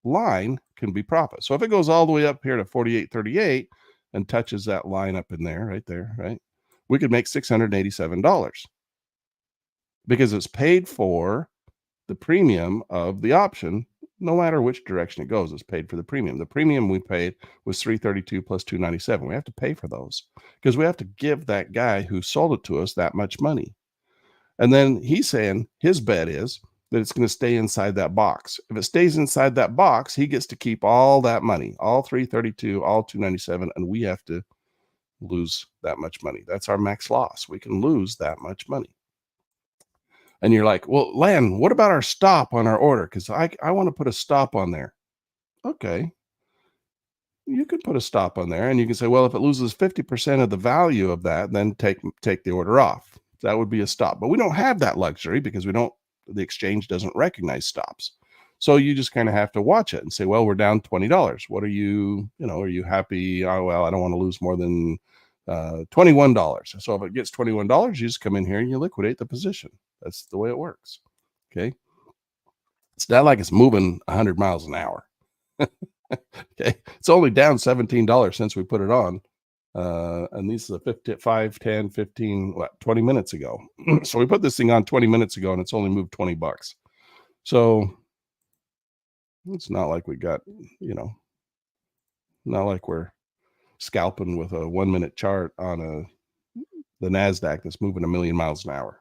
line can be profit. So if it goes all the way up here to 48.38 and touches that line up in there, right there, right? We could make $687 because it's paid for the premium of the option. No matter which direction it goes, it's paid for the premium. The premium we paid was $332 plus $297. We have to pay for those because we have to give that guy who sold it to us that much money. And then he's saying his bet is that it's going to stay inside that box. If it stays inside that box, he gets to keep all that money, all 332, all 297, and we have to lose that much money. That's our max loss. We can lose that much money. And you're like, well, Lan, what about our stop on our order? Because I want to put a stop on there. Okay. You could put a stop on there and you can say, well, if it loses 50% of the value of that, then take the order off. That would be a stop. But we don't have that luxury because the exchange doesn't recognize stops. So you just kind of have to watch it and say, well, we're down $20. What are you happy? Oh, well, I don't want to lose more than $21. So if it gets $21, you just come in here and you liquidate the position. That's the way it works. Okay. It's not like it's moving 100 miles an hour. Okay. It's only down $17 since we put it on. And these are 5, 10, 15, 20 minutes ago. So we put this thing on 20 minutes ago and it's only moved $20. So it's not like we got, not like we're scalping with a 1 minute chart on the NASDAQ that's moving 1,000,000 miles an hour.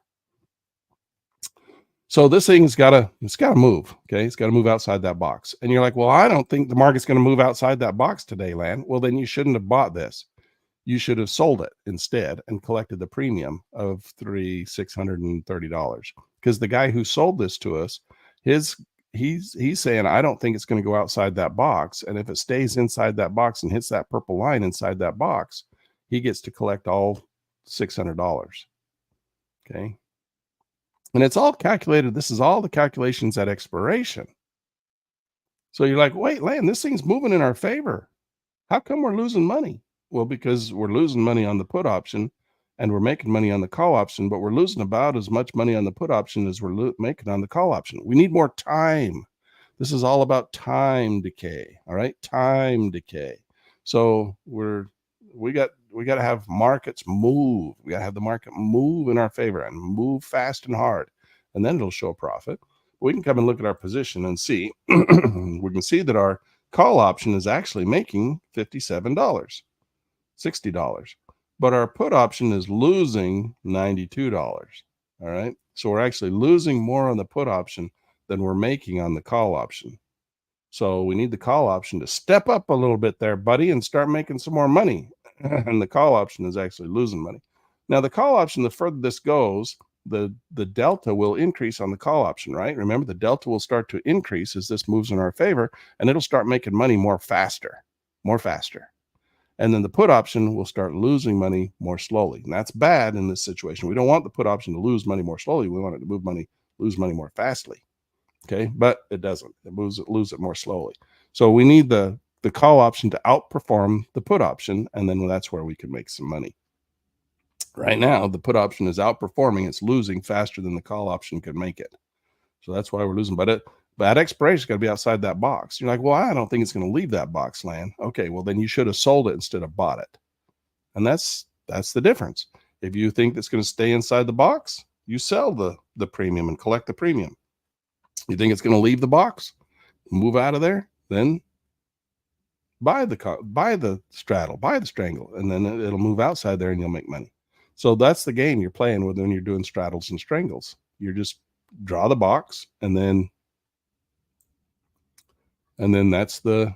So this thing's got to move. Okay. It's got to move outside that box. And you're like, well, I don't think the market's going to move outside that box today, Lan. Well, then you shouldn't have bought this. You should have sold it instead and collected the premium of $630 because the guy who sold this to us, he's saying, I don't think it's going to go outside that box. And if it stays inside that box and hits that purple line inside that box, he gets to collect all $600. Okay. And it's all calculated. This is all the calculations at expiration. So you're like, wait, Lan, this thing's moving in our favor. How come we're losing money? Well, because we're losing money on the put option and we're making money on the call option, but we're losing about as much money on the put option as we're making on the call option. We need more time. This is all about time decay. All right. Time decay. So we got to have markets move. We got to have the market move in our favor and move fast and hard. And then it'll show a profit. We can come and look at our position and see, we can see that our call option is actually making $57, $60, but our put option is losing $92. All right. So we're actually losing more on the put option than we're making on the call option. So we need the call option to step up a little bit there, buddy, and start making some more money. And the call option is actually losing money. Now the call option, the further this goes, the delta will increase on the call option, right? Remember, the delta will start to increase as this moves in our favor, and it'll start making money more faster. And then the put option will start losing money more slowly. And that's bad in this situation. We don't want the put option to lose money more slowly. We want it to lose money more fastly. Okay, but it doesn't. It lose it more slowly. So we need the call option to outperform the put option, and then that's where we can make some money. Right now, the put option is outperforming. It's losing faster than the call option could make it. So that's why we're losing. But at expiration, it's got to be outside that box. You're like, well, I don't think it's going to leave that box land. Okay, well, then you should have sold it instead of bought it. And that's the difference. If you think it's going to stay inside the box, you sell the premium and collect the premium. You think it's going to leave the box, move out of there, then buy the straddle, buy the strangle, and then it'll move outside there and you'll make money. So that's the game you're playing with when you're doing straddles and strangles. You're just draw the box, and then that's the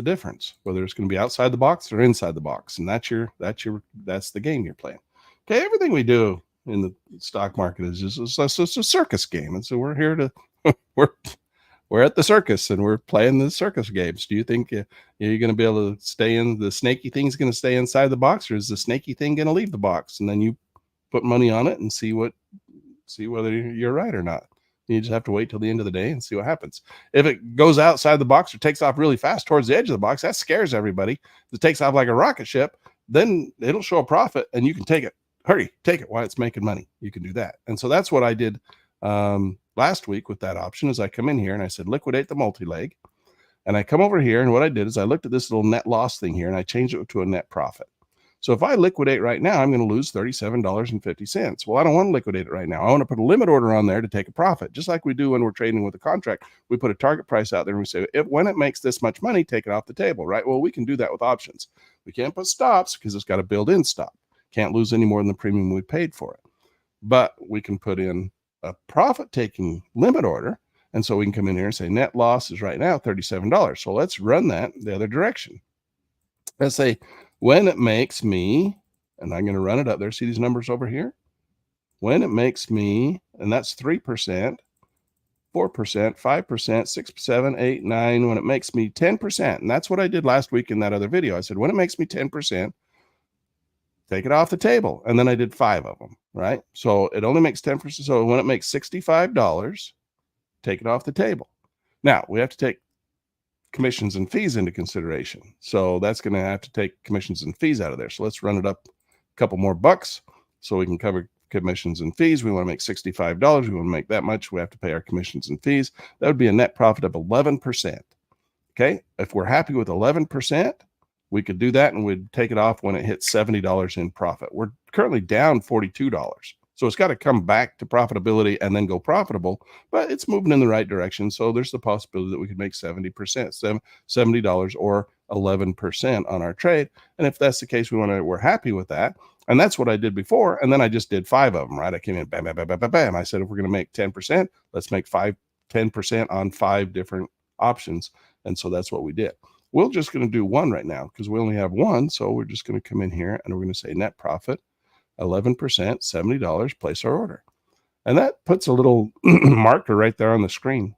difference, whether it's going to be outside the box or inside the box. And that's the game you're playing. Okay, everything we do in the stock market is just a circus game. And so we're here to we're at the circus and we're playing the circus games. Do you think you're going to be able to stay in the snaky thing's going to stay inside the box, or is the snaky thing going to leave the box? And then you put money on it and see whether you're right or not. You just have to wait till the end of the day and see what happens. If it goes outside the box or takes off really fast towards the edge of the box, that scares everybody. If it takes off like a rocket ship, then it'll show a profit and you can take it. Hurry, take it while it's making money. You can do that. And so that's what I did last week with that option. Is I come in here and I said, liquidate the multi-leg. And I come over here, and what I did is I looked at this little net loss thing here and I changed it to a net profit. So if I liquidate right now, I'm going to lose $37.50. Well, I don't want to liquidate it right now. I want to put a limit order on there to take a profit, just like we do when we're trading with a contract. We put a target price out there and we say, when it makes this much money, take it off the table, right? Well, we can do that with options. We can't put stops because it's got a built-in stop. Can't lose any more than the premium we paid for it. But we can put in a profit-taking limit order, and so we can come in here and say net loss is right now $37. So let's run that the other direction. Let's say when it makes me, and I'm going to run it up there. See these numbers over here? When it makes me, and that's 3%, 4%, 5%, 6, 7, 8, 9, when it makes me 10%. And that's what I did last week in that other video. I said, when it makes me 10%, take it off the table. And then I did 5 of them, right? So it only makes 10%. So when it makes $65, take it off the table. Now we have to take commissions and fees into consideration. So that's going to have to take commissions and fees out of there. So let's run it up a couple more bucks so we can cover commissions and fees. We want to make $65. We want to make that much. We have to pay our commissions and fees. That would be a net profit of 11%. Okay. If we're happy with 11%, we could do that and we'd take it off when it hits $70 in profit. We're currently down $42. So it's got to come back to profitability and then go profitable, but it's moving in the right direction. So there's the possibility that we could make 70%, $70 or 11% on our trade. And if that's the case, we're happy with that. And that's what I did before. And then I just did 5 of them, right? I came in, bam, bam, bam, bam, bam, bam. I said, if we're going to make 10%, let's make 10% on 5 different options. And so that's what we did. We're just going to do one right now because we only have one. So we're just going to come in here and we're going to say net profit, 11%, $70, place our order. And that puts a little marker right there on the screen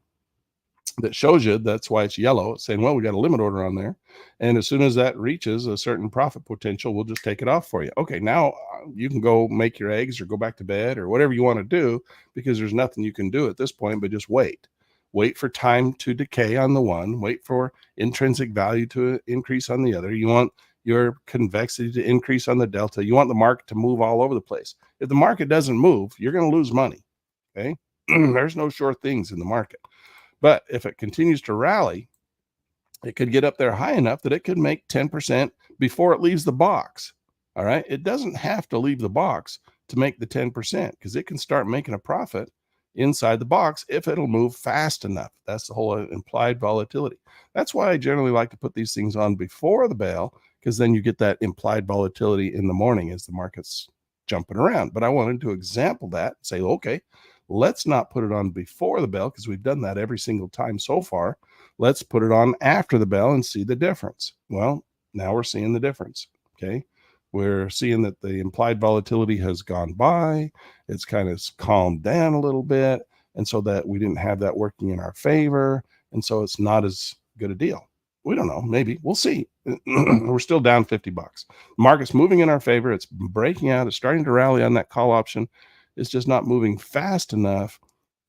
that shows you, that's why it's yellow. It's saying, well, we got a limit order on there. And as soon as that reaches a certain profit potential, we'll just take it off for you. Okay, now you can go make your eggs or go back to bed or whatever you want to do, because there's nothing you can do at this point, but just wait. Wait for time to decay on the one. Wait for intrinsic value to increase on the other. You want your convexity to increase on the delta. You want the market to move all over the place. If the market doesn't move, you're going to lose money. Okay. There's no sure things in the market. But if it continues to rally, it could get up there high enough that it could make 10% before it leaves the box. All right. It doesn't have to leave the box to make the 10% because it can start making a profit inside the box if it'll move fast enough. That's the whole implied volatility. That's why I generally like to put these things on before the bell, because then you get that implied volatility in the morning as the market's jumping around. But I wanted to example that, say, okay, let's not put it on before the bell because we've done that every single time so far. Let's put it on after the bell and see the difference. Well, now we're seeing the difference. Okay. We're seeing that the implied volatility has gone by. It's kind of calmed down a little bit. And so that we didn't have that working in our favor. And so it's not as good a deal. We don't know. Maybe we'll see. We're still down 50 bucks. Market's moving in our favor. It's breaking out. It's starting to rally on that call option. It's just not moving fast enough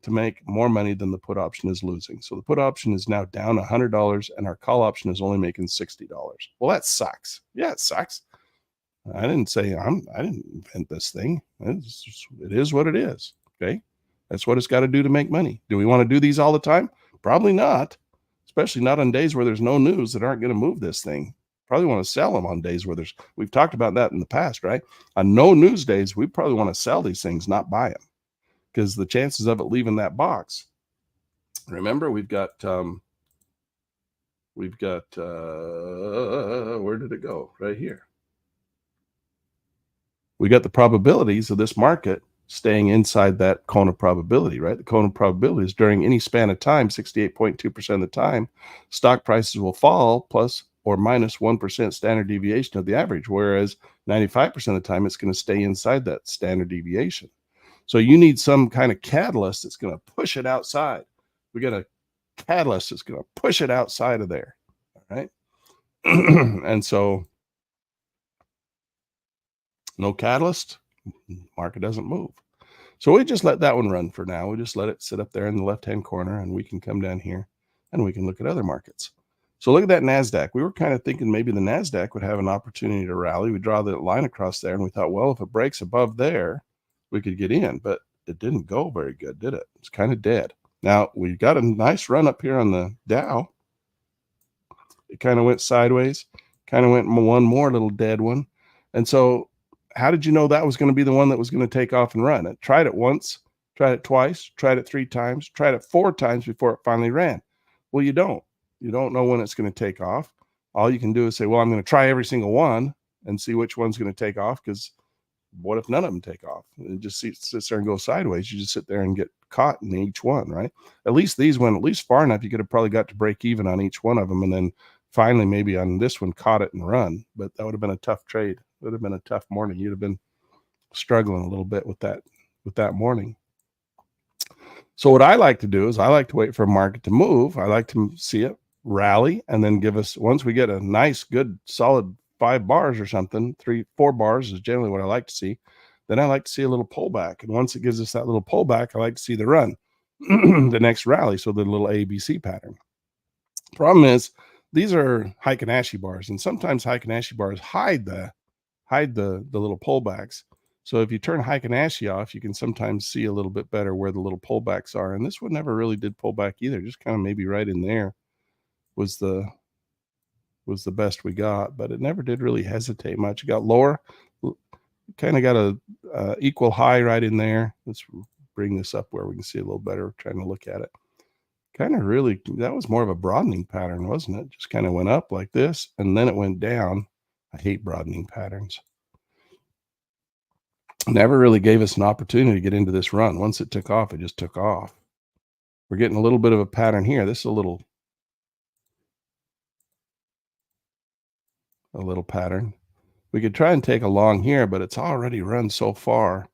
to make more money than the put option is losing. So the put option is now down $100 and our call option is only making $60. Well, that sucks. Yeah, it sucks. I didn't say I didn't invent this thing. It is what it is. Okay. That's what it's got to do to make money. Do we want to do these all the time? Probably not, especially not on days where there's no news that aren't going to move this thing. Probably want to sell them on days where we've talked about that in the past, right? On no news days, we probably want to sell these things, not buy them, because the chances of it leaving that box. Remember, we've got where did it go? Right here. We got the probabilities of this market staying inside that cone of probability, right? The cone of probability is during any span of time, 68.2% of the time, stock prices will fall plus or minus 1% standard deviation of the average, whereas 95% of the time it's going to stay inside that standard deviation. So you need some kind of catalyst that's going to push it outside. We got a catalyst that's going to push it outside of there, all right? And so no catalyst, market doesn't move. So we just let that one run for now. We just let it sit up there in the left-hand corner, and we can come down here and we can look at other markets. So look at that NASDAQ. We were kind of thinking maybe the NASDAQ would have an opportunity to rally. We draw the line across there, and we thought, well, if it breaks above there, we could get in, but it didn't go very good, did it? It's kind of dead. Now, we got a nice run up here on the Dow. It kind of went sideways, kind of went one more little dead one. And so how did you know that was going to be the one that was going to take off and run? It tried it once, tried it twice, tried it 3 times, tried it 4 times before it finally ran. Well, you don't know when it's going to take off. All you can do is say, well, I'm going to try every single one and see which one's going to take off, because what if none of them take off? It just sits there and goes sideways. You just sit there and get caught in each one, right? At least these went at least far enough. You could have probably got to break even on each one of them, and then finally maybe on this one caught it and run. But that would have been a tough trade. It would have been a tough morning. You'd have been struggling a little bit with that morning. So what I like to do is I like to wait for a market to move. I like to see it rally and then give us, once we get a nice, good, solid 5 bars or something, 3-4 bars is generally what I like to see. Then I like to see a little pullback. And once it gives us that little pullback, I like to see the run, the next rally. So the little ABC pattern. Problem is, these are Heikin-Ashi bars, and sometimes Heikin-Ashi bars hide the little pullbacks. So if you turn Heikin-Ashi off, you can sometimes see a little bit better where the little pullbacks are. And this one never really did pull back either. Just kind of maybe right in there was the best we got, but it never did really hesitate much. It got lower, kind of got a equal high right in there. Let's bring this up where we can see a little better, trying to look at it. Kind of really, that was more of a broadening pattern, wasn't it? Just kind of went up like this, and then it went down. I hate broadening patterns. Never really gave us an opportunity to get into this run. Once it took off, it just took off. We're getting a little bit of a pattern here. This is a little pattern. We could try and take a long here, but it's already run so far.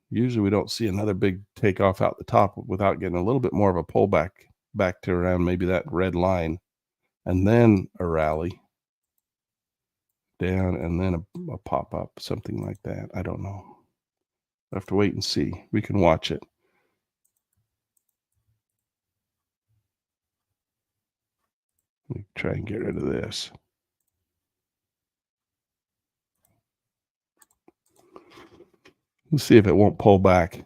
Usually we don't see another big takeoff out the top without getting a little bit more of a pullback back to around maybe that red line, and then a rally down, and then a pop up, something like that. I don't know. I have to wait and see. We can watch it. Let me try and get rid of this. We'll see if it won't pull back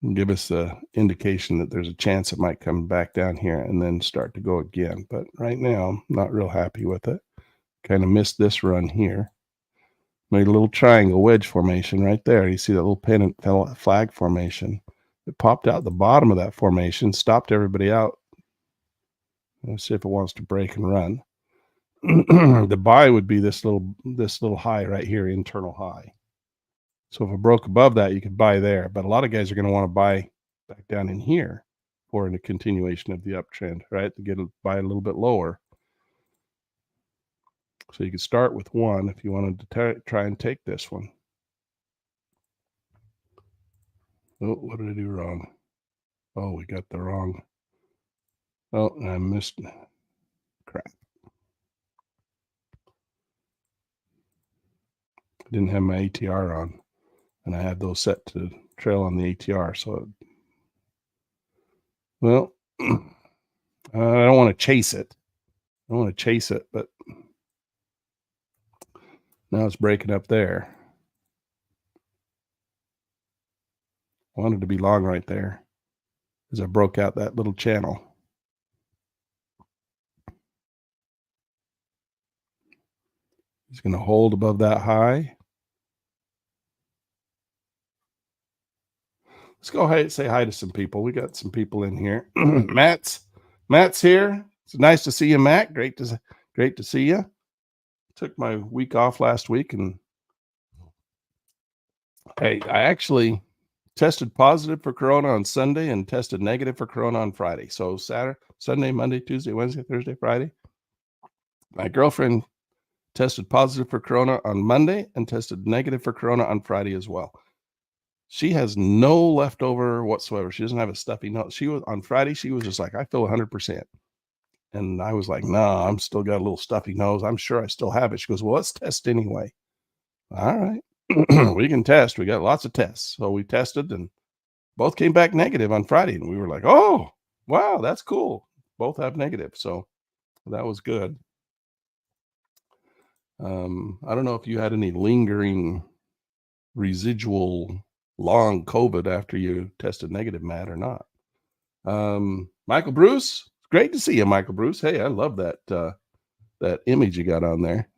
and give us an indication that there's a chance it might come back down here and then start to go again. But right now, I'm not real happy with it. Kind of missed this run here. Made a little triangle wedge formation right there. You see that little pennant flag formation. It popped out the bottom of that formation, stopped everybody out. Let's see if it wants to break and run. The buy would be this little high right here, internal high. So if it broke above that, you could buy there. But a lot of guys are going to want to buy back down in here for a continuation of the uptrend, right? To buy a little bit lower. So you could start with 1 if you wanted to try and take this one. Oh, what did I do wrong? Oh, we got the wrong. Oh, I missed. Crap. I didn't have my ATR on, and I had those set to trail on the ATR. So, well, I don't want to chase it. I don't want to chase it, but now it's breaking up there. I wanted to be long right there as I broke out that little channel. He's going to hold above that high. Let's go ahead and say hi to some people. We got some people in here. Matt's here. It's nice to see you, Matt. Great to see you. Took my week off last week, and I actually tested positive for corona on Sunday and tested negative for corona on Friday. So Sunday, Monday, Tuesday, Wednesday, Thursday, Friday. My girlfriend tested positive for corona on Monday and tested negative for corona on Friday as well. She has no leftover whatsoever. She doesn't have a stuffy nose. She was on Friday. She was just like, I feel 100%. And I was like, no, I'm still got a little stuffy nose. I'm sure I still have it. She goes, well, let's test anyway. All right. We can test. We got lots of tests. So we tested and both came back negative on Friday. And we were like, oh, wow, that's cool. Both have negative. So that was good. I don't know if you had any lingering residual long COVID after you tested negative, Matt, or not. Michael Bruce, great to see you, Michael Bruce. Hey, I love that image you got on there.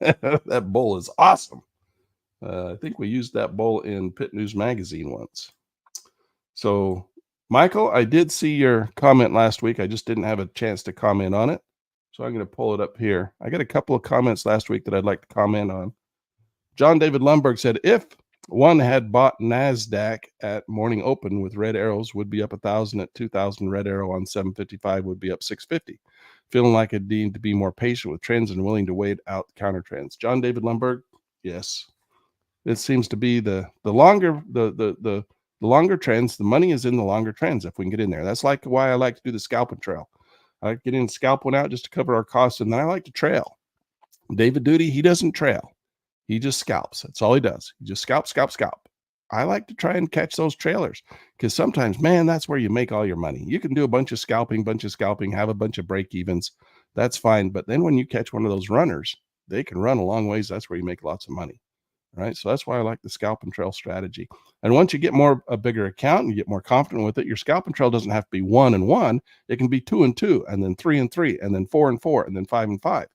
That bowl is awesome. I think we used that bowl in Pit News Magazine once. So, Michael, I did see your comment last week. I just didn't have a chance to comment on it. So I'm going to pull it up here. I got a couple of comments last week that I'd like to comment on. John David Lumberg said, if one had bought NASDAQ at morning open with red arrows, would be up 1,000 at 2,000. Red arrow on 755 would be up 650. Feeling like I need to be more patient with trends and willing to wait out counter trends. John David Lumberg, yes. It seems to be the longer the longer trends, the money is in the longer trends if we can get in there. That's like why I like to do the scalp and trail. I like to get in scalp one out just to cover our costs, and then I like to trail. David Duty, he doesn't trail. He just scalps. That's all he does. He just scalp. I like to try and catch those trailers because sometimes, man, that's where you make all your money. You can do a bunch of scalping, have a bunch of break evens. That's fine. But then when you catch one of those runners, they can run a long ways. That's where you make lots of money. Right. So that's why I like the scalp and trail strategy. And once you get a bigger account and you get more confident with it, your scalp and trail doesn't have to be 1 and 1. It can be 2 and 2, and then 3 and 3, and then 4 and 4, and then 5 and 5.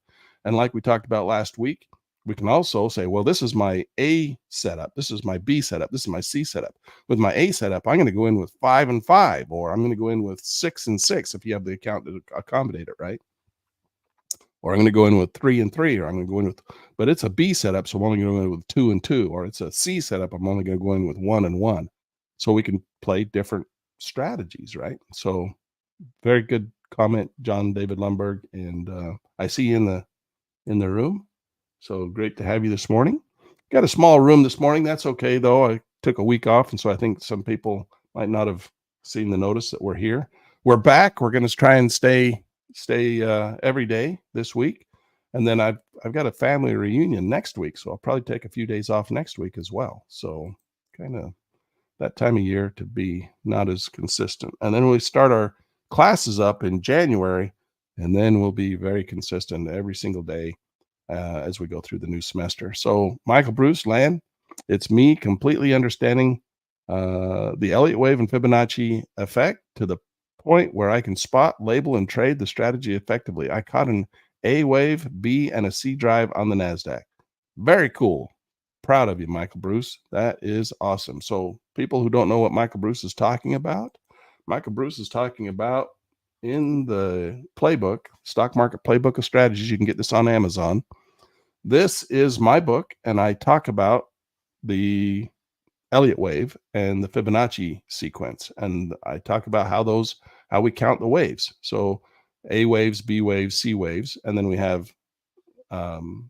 And like we talked about last week, we can also say, well, this is my A setup. This is my B setup. This is my C setup. With my A setup, I'm going to go in with 5 and 5, or I'm going to go in with 6 and 6 if you have the account to accommodate it, right? Or I'm going to go in with 3 and 3, or I'm going to go in with, but it's a B setup, so I'm only going to go in with 2 and 2, or it's a C setup, I'm only going to go in with 1 and 1. So we can play different strategies, right? So very good comment, John David Lumberg, and I see you in the room. So great to have you this morning. Got a small room this morning. That's okay, though. I took a week off, and so I think some people might not have seen the notice that we're here. We're back. We're going to try and stay every day this week, and then I've got a family reunion next week, so I'll probably take a few days off next week as well. So kind of that time of year to be not as consistent, and then we start our classes up in January, and then we'll be very consistent every single day as we go through the new semester. So Michael Bruce, Land, it's me completely understanding the Elliott wave and Fibonacci effect to the point where I can spot, label, and trade the strategy effectively. I caught an A wave, B, and a C drive on the NASDAQ. Very cool. Proud of you, Michael Bruce. That is awesome. So people who don't know what Michael Bruce is talking about, Michael Bruce is talking about in the playbook, stock market playbook of strategies. You can get this on Amazon. This is my book, and I talk about the Elliott wave and the Fibonacci sequence, and I talk about how we count the waves. So A waves, B waves, C waves, and then we have um,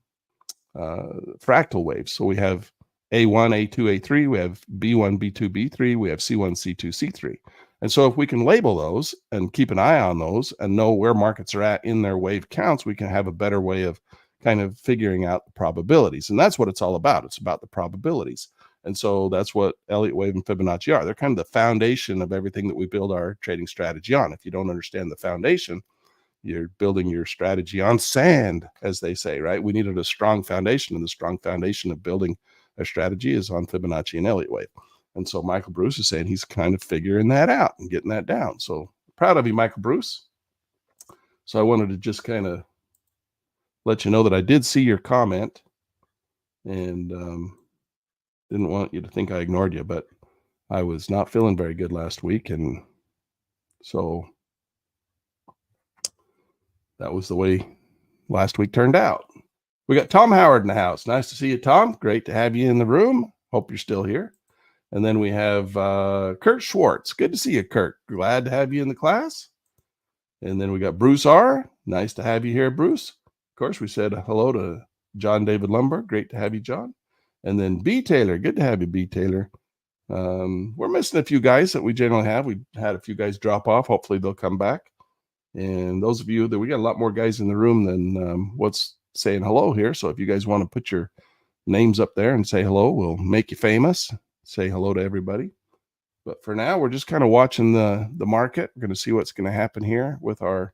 fractal waves. So we have A1, A2, A3, we have B1, B2, B3, we have C1, C2, C3. And so if we can label those and keep an eye on those and know where markets are at in their wave counts, we can have a better way of kind of figuring out the probabilities. And that's what it's all about. It's about the probabilities. And so that's what Elliott wave and Fibonacci are. They're kind of the foundation of everything that we build our trading strategy on. If you don't understand the foundation, you're building your strategy on sand, as they say, right? We needed a strong foundation, and the strong foundation of building a strategy is on Fibonacci and Elliott wave. And so Michael Bruce is saying he's kind of figuring that out and getting that down. So proud of you, Michael Bruce. So I wanted to just kind of let you know that I did see your comment, and didn't want you to think I ignored you, but I was not feeling very good last week, and so that was the way last week turned out. We got Tom Howard in the house. Nice to see you, Tom. Great to have you in the room. Hope you're still here. And then we have Kurt Schwartz. Good to see you, Kurt. Glad to have you in the class. And then we got Bruce R. Nice to have you here, Bruce. Of course, we said hello to John David Lumber. Great to have you, John. And then B. Taylor. Good to have you, B. Taylor. We're missing a few guys that we generally have. We had a few guys drop off. Hopefully they'll come back. And those of you that we got a lot more guys in the room than what's saying hello here. So if you guys want to put your names up there and say hello, we'll make you famous. Say hello to everybody. But for now, we're just kind of watching the market. We're going to see what's going to happen here with our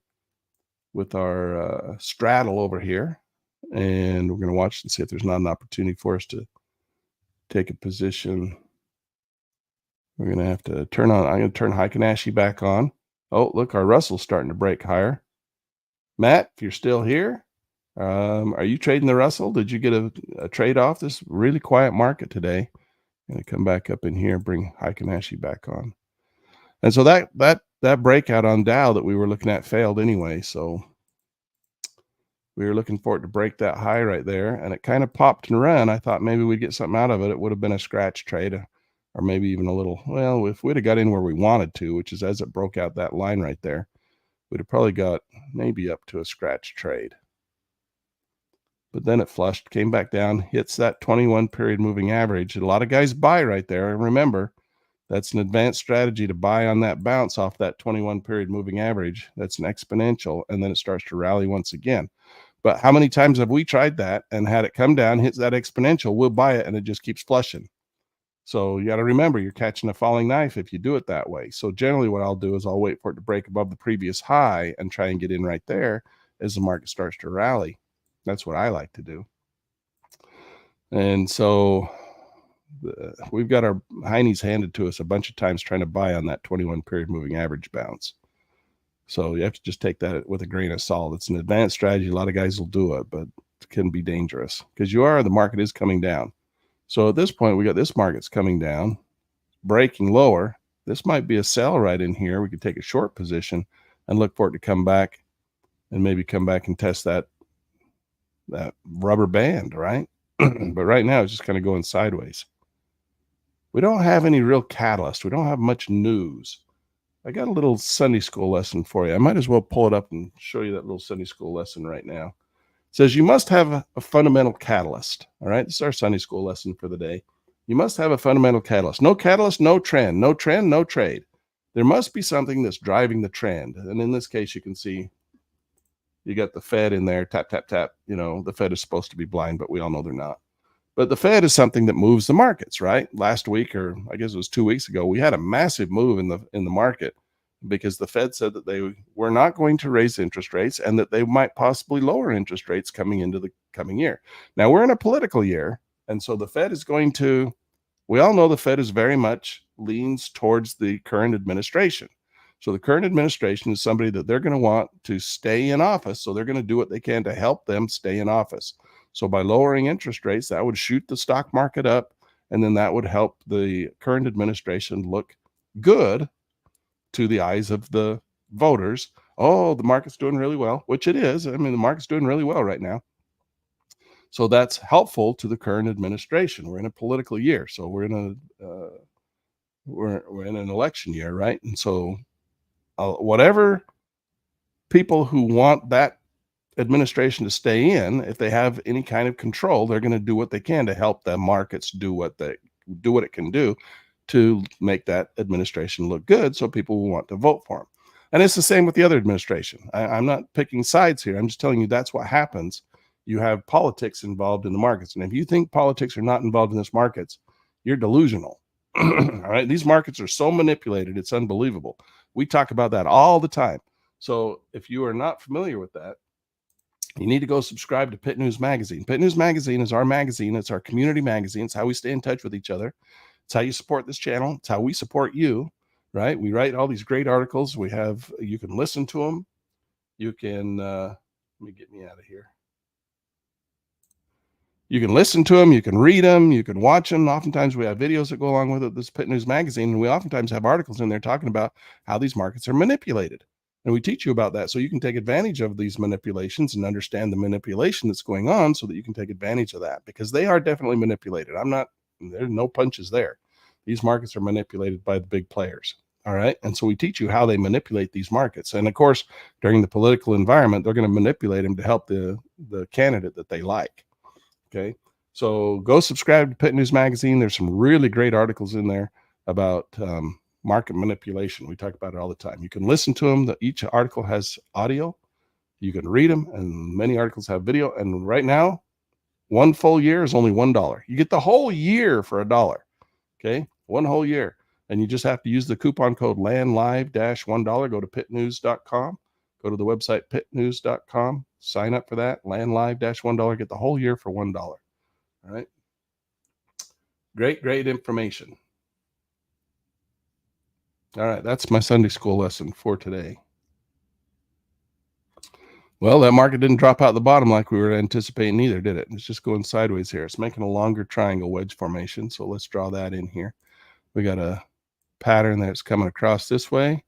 straddle over here. And we're going to watch and see if there's not an opportunity for us to take a position. We're going to have to turn on. I'm going to turn Heikin-Ashi back on. Oh, look, our Russell's starting to break higher. Matt, if you're still here, are you trading the Russell? Did you get a trade off this really quiet market today? I'm going to come back up in here, bring Heikin-Ashi back on. And so that breakout on Dow that we were looking at failed anyway. So we were looking for it to break that high right there, and it kind of popped and ran. I thought maybe we'd get something out of it. It would have been a scratch trade, or maybe even a little, well, if we'd have got in where we wanted to, which is as it broke out that line right there, we'd have probably got maybe up to a scratch trade. But then it flushed, came back down, hits that 21 period moving average. A lot of guys buy right there. And remember, that's an advanced strategy to buy on that bounce off that 21 period moving average. That's an exponential, and then it starts to rally once again. But how many times have we tried that and had it come down, hits that exponential, we'll buy it, and it just keeps flushing. So you got to remember, you're catching a falling knife if you do it that way. So generally what I'll do is I'll wait for it to break above the previous high and try and get in right there as the market starts to rally. That's what I like to do. And so we've got our heinies handed to us a bunch of times trying to buy on that 21 period moving average bounce. So you have to just take that with a grain of salt. It's an advanced strategy. A lot of guys will do it, but it can be dangerous because the market is coming down. So at this point, we got this market's coming down, breaking lower. This might be a sell right in here. We could take a short position and look for it to come back and maybe come back and test that rubber band, right? But right now it's just kind of going sideways. We don't have any real catalyst. We don't have much news. I got a little Sunday school lesson for you. I might as well pull it up and show you that little Sunday school lesson right now. It says you must have a fundamental catalyst. All right, this is our Sunday school lesson for the day. You must have a fundamental catalyst. No catalyst, no trend. No trend, no trade. There must be something that's driving the trend. And in this case, you can see you got the Fed in there, tap, tap, tap. You know, the Fed is supposed to be blind, but we all know they're not. But the Fed is something that moves the markets, right? Last week, or I guess it was 2 weeks ago, we had a massive move in the market because the Fed said that they were not going to raise interest rates and that they might possibly lower interest rates coming into the coming year. Now, we're in a political year, and so the Fed is going to, we all know the Fed is very much leans towards the current administration. So the current administration is somebody that they're going to want to stay in office, so they're going to do what they can to help them stay in office. So by lowering interest rates, that would shoot the stock market up, and then that would help the current administration look good to the eyes of the voters. Oh, the market's doing really well, which it is. I mean, the market's doing really well right now. So that's helpful to the current administration. We're in a political year, so we're in an election year, right? And so whatever people who want that administration to stay in, if they have any kind of control, they're going to do what they can to help the markets do what it can do to make that administration look good, so people will want to vote for them. And it's the same with the other administration. I'm not picking sides here. I'm just telling you that's what happens. You have politics involved in the markets, and if you think politics are not involved in this markets, you're delusional. All right, these markets are so manipulated, it's unbelievable. We talk about that all the time. So if you are not familiar with that, you need to go subscribe to Pitt News Magazine. Pitt News Magazine is our magazine. It's our community magazine. It's how we stay in touch with each other. It's how you support this channel. It's how we support you, right? We write all these great articles. You can listen to them. You can, let me get me out of here. You can listen to them. You can read them. You can watch them. Oftentimes we have videos that go along with it. This Pitt News Magazine, and we oftentimes have articles in there talking about how these markets are manipulated. And we teach you about that so you can take advantage of these manipulations and understand the manipulation that's going on so that you can take advantage of that, because they are definitely manipulated. There's no punches there. These markets are manipulated by the big players. All right. And so we teach you how they manipulate these markets. And of course, during the political environment, they're going to manipulate them to help the candidate that they like. Okay. So go subscribe to Pitt News Magazine. There's some really great articles in there about, market manipulation. We talk about it all the time. You can listen to them. Each article has audio. You can read them, and many articles have video. And right now, one full year is only $1. You get the whole year for $1. Okay, one whole year, and you just have to use the coupon code LandLive-$1. Go to pittnews.com. Go to the website pittnews.com. Sign up for that. LandLive-$1. Get the whole year for $1. All right. Great information. All right, that's my Sunday school lesson for today. Well, that market didn't drop out the bottom like we were anticipating either, did it? It's just going sideways here. It's making a longer triangle wedge formation, so let's draw that in here. We got a pattern that's coming across this way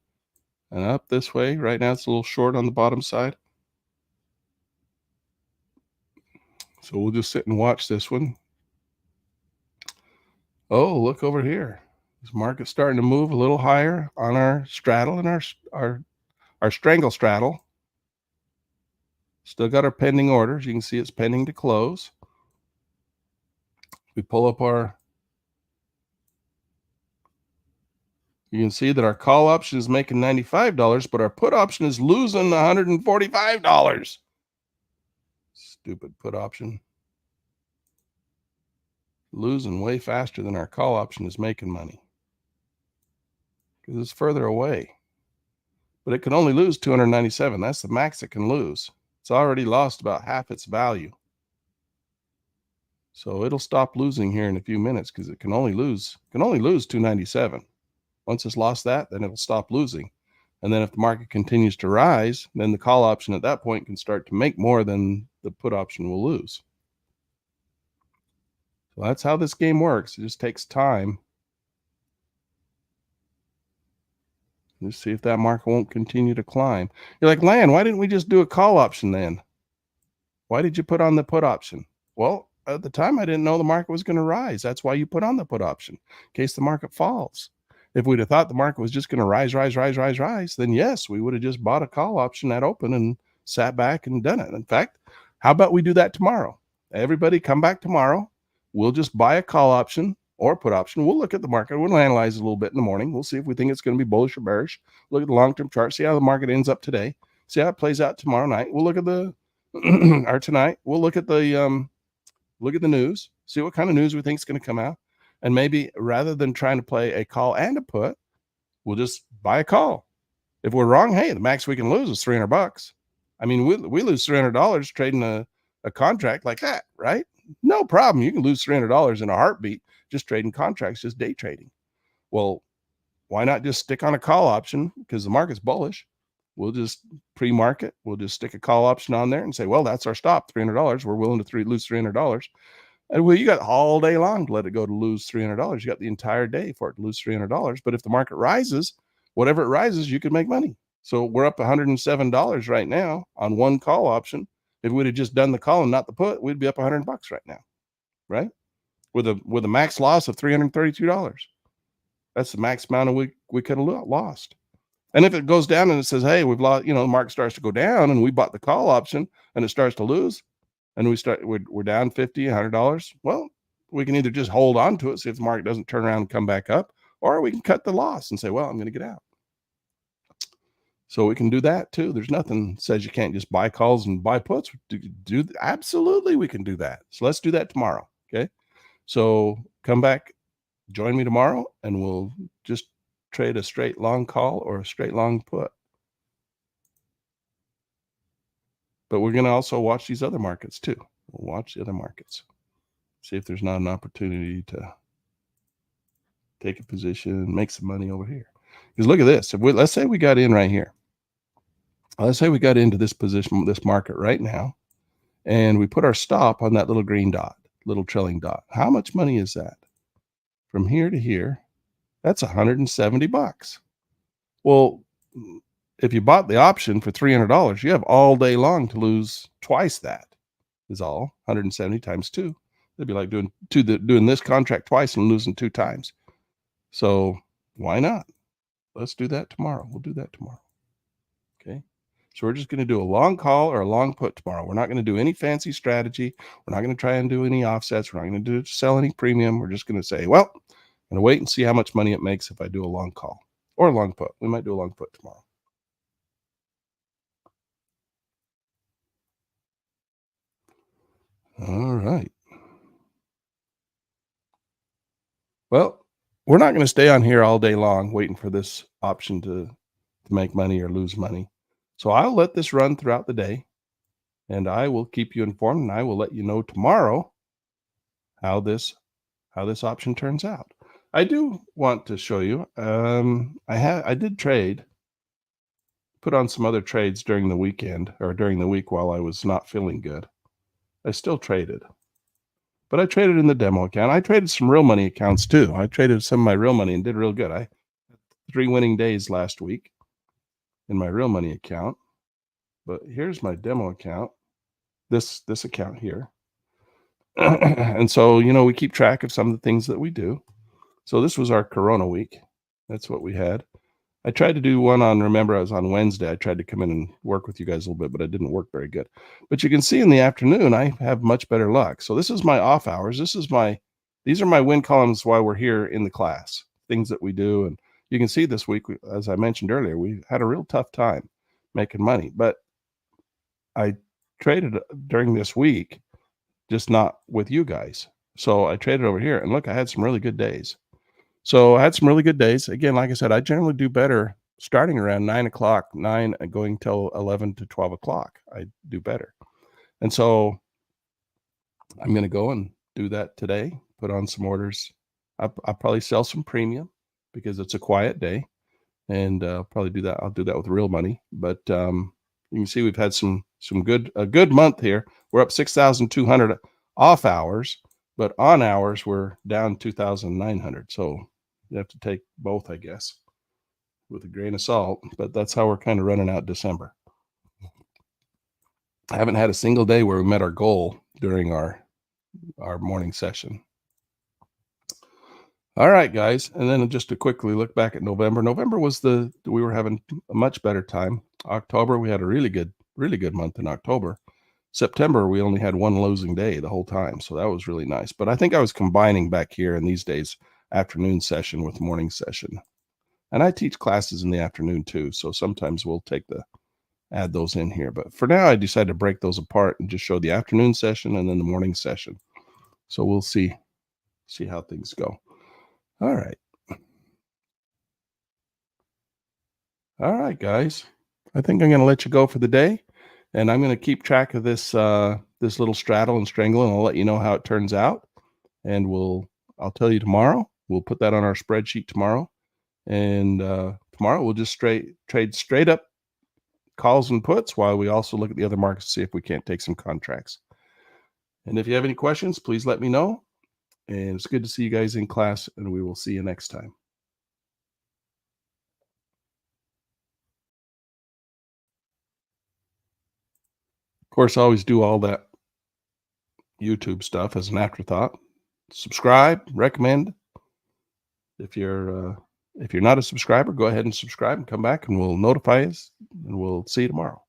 and up this way. Right now it's a little short on the bottom side. So we'll just sit and watch this one. Oh, look over here. This market's starting to move a little higher on our straddle and our strangle straddle. Still got our pending orders. You can see it's pending to close. We pull up you can see that our call option is making $95, but our put option is losing $145. Stupid put option. Losing way faster than our call option is making money, because it's further away. But it can only lose 297. That's the max it can lose. It's already lost about half its value. So it'll stop losing here in a few minutes, because it can only lose 297. Once it's lost that, then it'll stop losing. And then if the market continues to rise, then the call option at that point can start to make more than the put option will lose. So that's how this game works. It just takes time. Let's see if that market won't continue to climb. You're like, Land, why didn't we just do a call option then? Why did you put on the put option? Well, at the time, I didn't know the market was going to rise. That's why you put on the put option, in case the market falls. If we'd have thought the market was just going to rise, then yes, we would have just bought a call option at open and sat back and done it. In fact, how about we do that tomorrow? Everybody come back tomorrow. We'll just buy a call option or put option. We'll look at the market. We'll analyze it a little bit in the morning. We'll see if we think it's going to be bullish or bearish. Look at the long-term chart, see how the market ends up today. See how it plays out tomorrow night. We'll look at the or tonight. We'll look at the news, see what kind of news we think is going to come out. And maybe rather than trying to play a call and a put, we'll just buy a call. If we're wrong, hey, the max we can lose is $300. I mean, we lose $300 trading a contract like that, right? No problem. You can lose $300 in a heartbeat just trading contracts, just day trading. Well, why not just stick on a call option? Because the market's bullish. We'll just pre-market. We'll just stick a call option on there and say, well, that's our stop, $300. We're willing to lose $300. And well, you got all day long to let it go to lose $300. You got the entire day for it to lose $300. But if the market rises, whatever it rises, you could make money. So we're up $107 right now on one call option. If we'd have just done the call and not the put, we'd be up $100 right now, right? With a max loss of $332. That's the max amount we could have lost. And if it goes down and it says, hey, we've lost, the market starts to go down and we bought the call option and it starts to lose and we're down $50, $100. Well, we can either just hold on to it, see if the market doesn't turn around and come back up, or we can cut the loss and say, well, I'm going to get out. So we can do that too. There's nothing says you can't just buy calls and buy puts. Absolutely, we can do that. So let's do that tomorrow. Okay. So come back, join me tomorrow, and we'll just trade a straight long call or a straight long put. But we're going to also watch these other markets too. We'll watch the other markets. See if there's not an opportunity to take a position and make some money over here. Because look at this. Let's say we got in right here. Let's say we got into this position, this market right now, and we put our stop on that little green dot, little trailing dot. How much money is that? From here to here, that's $170. Well, if you bought the option for $300, you have all day long to lose twice that. Is all 170 times 2. It'd be like doing this contract twice and losing 2 times. So why not? Let's do that tomorrow. We'll do that tomorrow. Okay. So we're just going to do a long call or a long put tomorrow. We're not going to do any fancy strategy. We're not going to try and do any offsets. We're not going to sell any premium. We're just going to say, well, I'm going to wait and see how much money it makes if I do a long call or a long put. We might do a long put tomorrow. All right. Well, we're not going to stay on here all day long waiting for this option to make money or lose money. So I'll let this run throughout the day, and I will keep you informed, and I will let you know tomorrow how this option turns out. I do want to show you. I did put on some other trades during the weekend or during the week while I was not feeling good. I still traded, but I traded in the demo account. I traded some real money accounts too. I traded some of my real money and did real good. I had 3 winning days last week in my real money account. But here's my demo account. This account here. And so, we keep track of some of the things that we do. So this was our Corona week. That's what we had. I tried to do one remember I was on Wednesday. I tried to come in and work with you guys a little bit, but it didn't work very good. But you can see in the afternoon, I have much better luck. So this is my off hours. These are my win columns while we're here in the class, things that we do. And you can see this week, as I mentioned earlier, we had a real tough time making money, but I traded during this week, just not with you guys. So I traded over here, and look, I had some really good days. So I had some really good days. Again, like I said, I generally do better starting around 9 and going till 11 to 12 o'clock. I do better. And so I'm going to go and do that today, put on some orders. I'll probably sell some premium because it's a quiet day, and probably do that. I'll do that with real money. But you can see we've had a good month here. We're up 6,200 off hours, but on hours we're down 2,900. So you have to take both, I guess, with a grain of salt. But that's how we're kind of running out December. I haven't had a single day where we met our goal during our morning session. All right, guys. And then just to quickly look back at November. November we were having a much better time. October, we had a really good month in October. September, we only had one losing day the whole time. So that was really nice. But I think I was combining back here in these days, afternoon session with morning session. And I teach classes in the afternoon too. So sometimes we'll add those in here. But for now, I decided to break those apart and just show the afternoon session and then the morning session. So we'll see how things go. All right. All right, guys. I think I'm going to let you go for the day, and I'm going to keep track of this little straddle and strangle, and I'll let you know how it turns out. And I'll tell you tomorrow. We'll put that on our spreadsheet tomorrow, and tomorrow we'll just trade straight up calls and puts while we also look at the other markets to see if we can't take some contracts. And if you have any questions, please let me know. And it's good to see you guys in class, and we will see you next time. Of course, I always do all that YouTube stuff as an afterthought. Subscribe, recommend if you're If you're not a subscriber, go ahead and subscribe and come back and we'll notify us and we'll see you tomorrow.